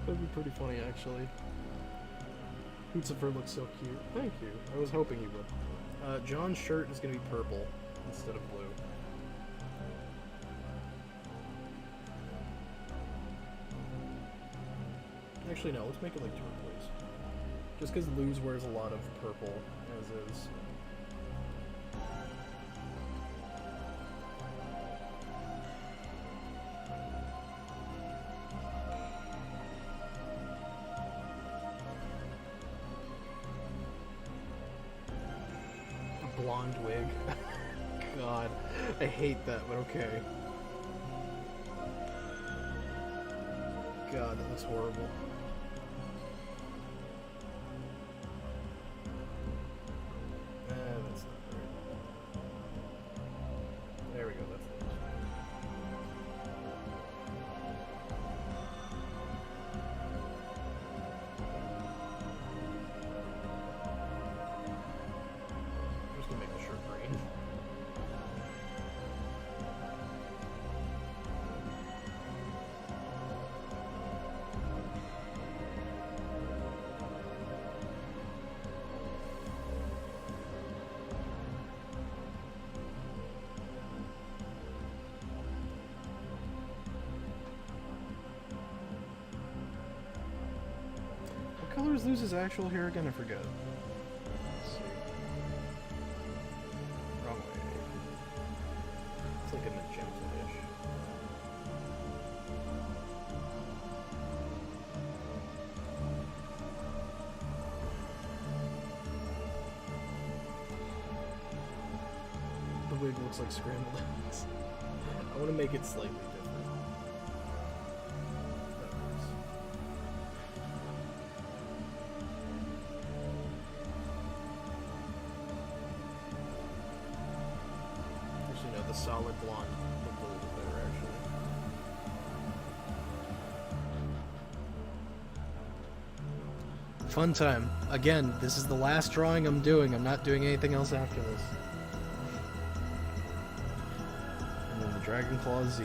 Speaker 1: be pretty funny, actually. Lucifer looks so cute. Thank you. I was hoping you would. John's shirt is going to be purple instead of blue. Actually, no. Let's make it like turquoise. Just because Luz wears a lot of purple, as is. A blonde wig. God, I hate that, but okay. God, that looks horrible. That's not right. There we go, that's it. I'm just gonna make the shirt green. What color is Luz's actual hair again? I forget. Let's see. Wrong way. It's like a magenta-ish. The wig looks like scrambled eggs. I want to make it slightly different. That works. Actually, no, the solid blonde looked a little better, actually. Fun time. Again, this is the last drawing I'm doing. I'm not doing anything else after this. And then the Dragon Claw Z.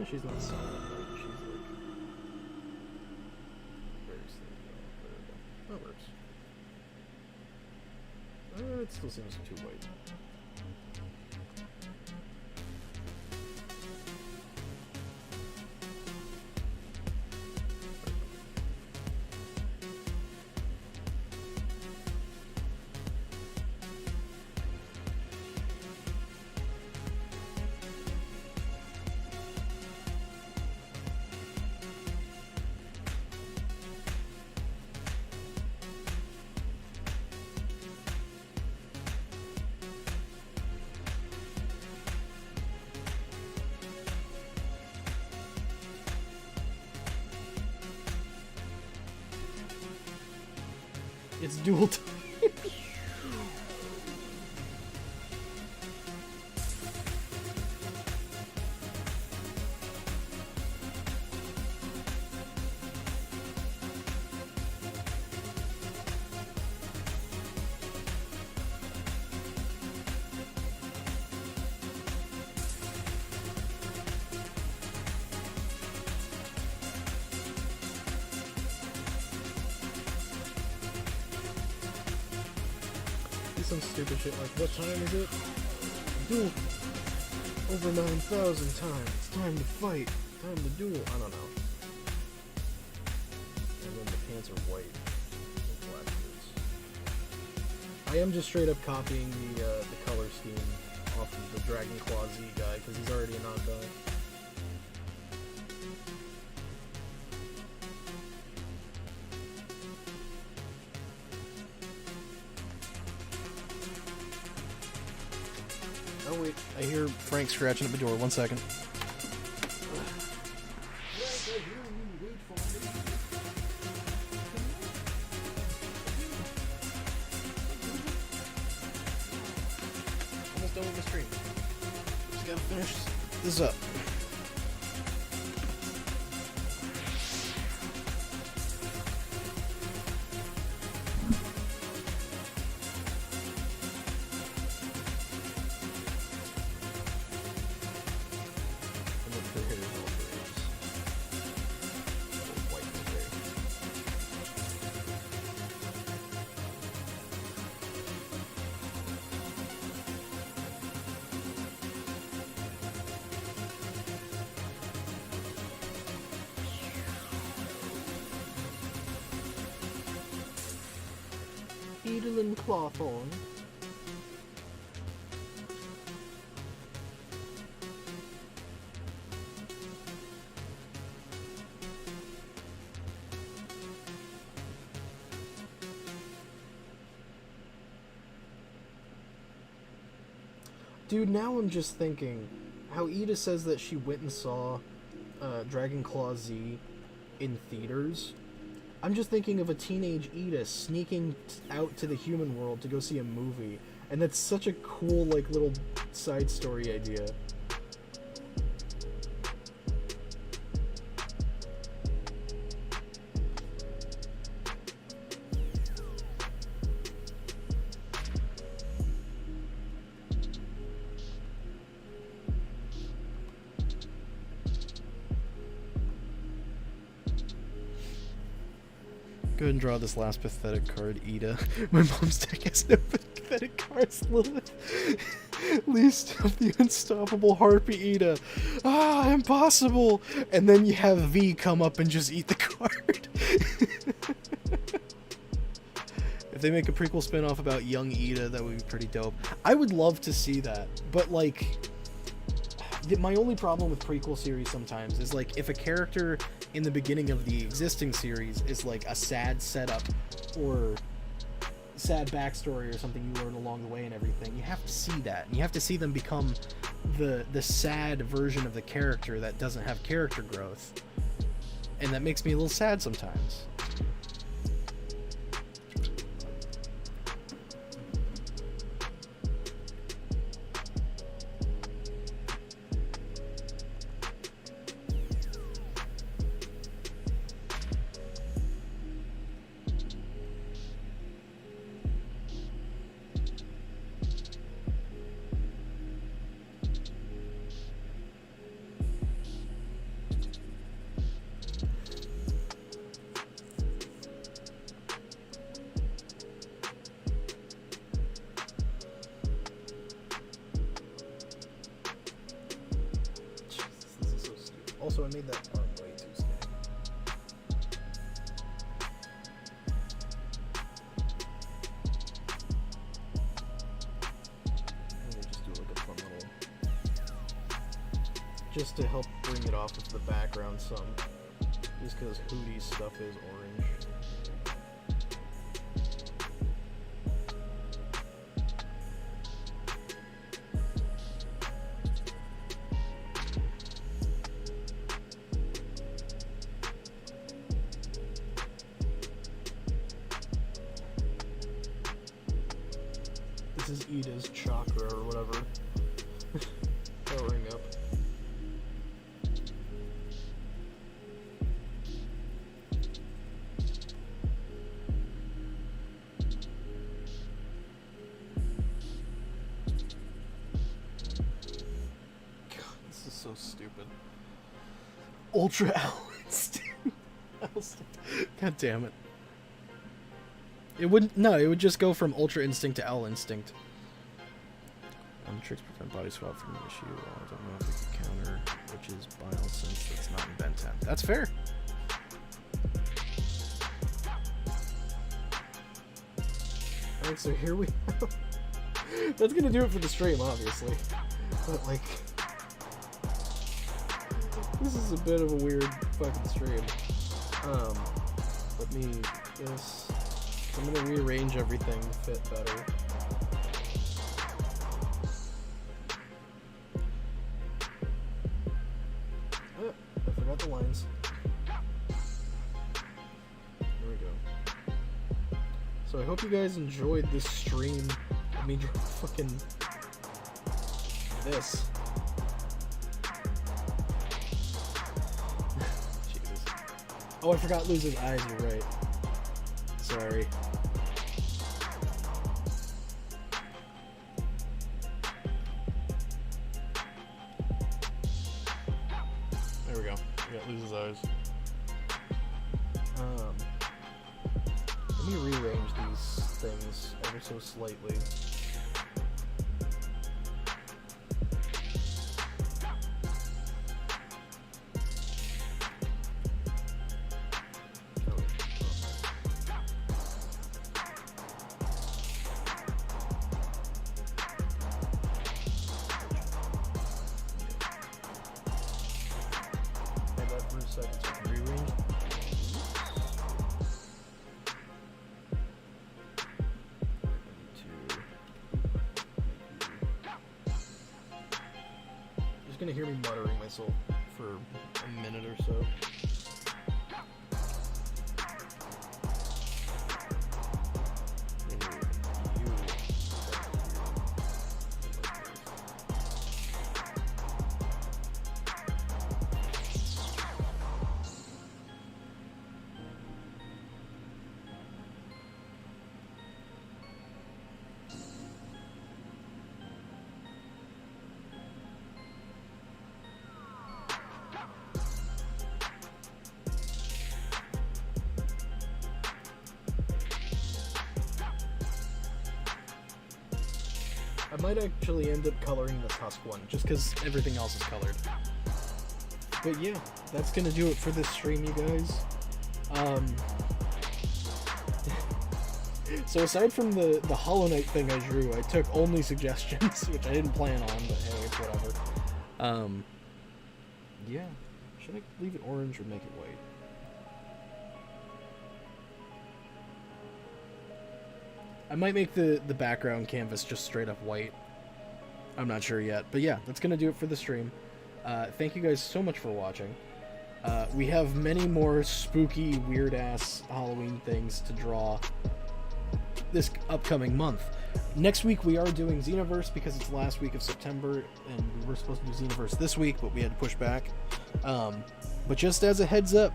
Speaker 1: She's not solid, right? She's like very slim. That works. It still seems too white. It's dual time. Some stupid shit like, what time is it? Duel! Over 9,000 times. It's time to fight. Time to duel. I don't know. And then the pants are white. With black boots. I am just straight up copying the color scheme off of the Dragon Claw Z guy, because he's already a knockoff. Oh wait, I hear Frank scratching at the door. 1 second. Almost done with the stream. Just gotta finish this up. Edelin cloth on. Dude, now I'm just thinking how Ida says that she went and saw Dragon Claw Z in theaters. I'm just thinking of a teenage Ida sneaking out to the human world to go see a movie, and that's such a cool, like, little side story idea. Go ahead and draw this last pathetic card, Ida. My mom's deck has no pathetic cards, Lilith. Least of the unstoppable harpy, Ida. Ah, impossible! And then you have V come up and just eat the card. If they make a prequel spin-off about young Ida, that would be pretty dope. I would love to see that, but like, my only problem with prequel series sometimes is like if a character in the beginning of the existing series is like a sad setup or sad backstory or something you learn along the way and everything, you have to see that, and you have to see them become the sad version of the character that doesn't have character growth, and that makes me a little sad sometimes. Also, I made that arm way too skinny. Let me just do like a fun little... just to help bring it off of the background some. Just because Hootie's stuff is orange. This is Ida's chakra or whatever. Powering up. God, this is so stupid. Ultra Owl Instinct. God damn it. It wouldn't. No, it would just go from Ultra Instinct to Owl Instinct. Tricks prevent body swap from the issue. I don't know if it can counter, which is Bile, since that's not in Ben 10. That's fair. Alright, so here we have. That's gonna do it for the stream, obviously. But, like, this is a bit of a weird fucking stream. Let me just. I'm gonna rearrange everything to fit better. Oh, I forgot the lines. There we go. So I hope you guys enjoyed this stream of me drawing fucking this. Jesus. Oh, I forgot Luz's eyes, you're right. Sorry. There we go. We got Luz's eyes. Let me rearrange these things ever so slightly. gonna hear me muttering myself for a minute or so. I might actually end up coloring the tusk one, just because everything else is colored. But yeah, that's gonna do it for this stream, you guys. So aside from the Hollow Knight thing I drew, I took only suggestions, which I didn't plan on, but hey, it's whatever. Yeah. Should I leave it orange or make it white? I might make the background canvas just straight up white. I'm not sure yet. But yeah, that's going to do it for the stream. Thank you guys so much for watching. We have many more spooky, weird-ass Halloween things to draw this upcoming month. Next week we are doing Xenoverse because it's the last week of September, and we were supposed to do Xenoverse this week, but we had to push back. But just as a heads up,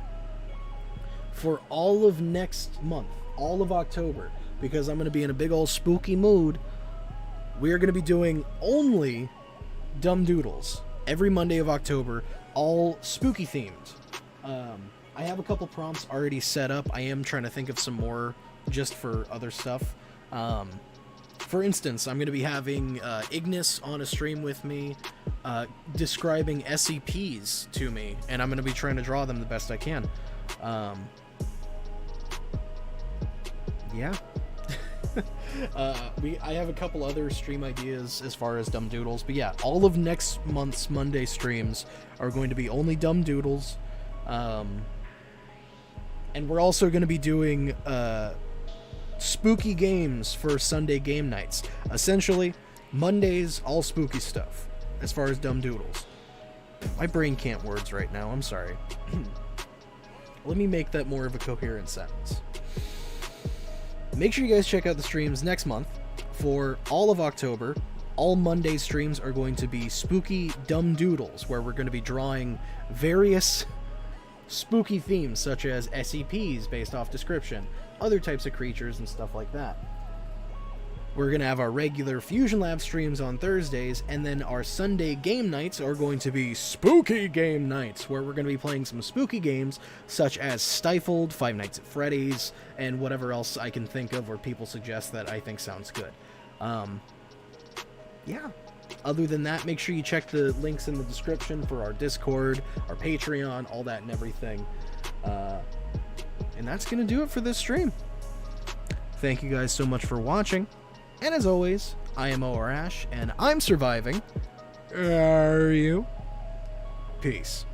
Speaker 1: for all of next month, all of October, because I'm going to be in a big old spooky mood, we are going to be doing only Dumb Doodles every Monday of October, all spooky themed. I have a couple prompts already set up. I am trying to think of some more just for other stuff. For instance, I'm going to be having Ignis on a stream with me, describing SCPs to me, and I'm going to be trying to draw them the best I can. Yeah. I have a couple other stream ideas as far as Dumb Doodles, but yeah, all of next month's Monday streams are going to be only Dumb Doodles, and we're also going to be doing spooky games for Sunday game nights. Essentially, Mondays, all spooky stuff, as far as Dumb Doodles. My brain can't words right now, I'm sorry. Let me make that more of a coherent sentence. Make sure you guys check out the streams next month. For all of October, all Monday streams are going to be spooky Dumb Doodles, where we're going to be drawing various spooky themes, such as SCPs based off description, other types of creatures, and stuff like that. We're going to have our regular Fusion Lab streams on Thursdays, and then our Sunday game nights are going to be spooky game nights, where we're going to be playing some spooky games, such as Stifled, Five Nights at Freddy's, and whatever else I can think of or people suggest that I think sounds good. Yeah. Other than that, make sure you check the links in the description for our Discord, our Patreon, all that and everything. And that's going to do it for this stream. Thank you guys so much for watching. And as always, I am ORAsh, and I'm surviving. Are you? Peace.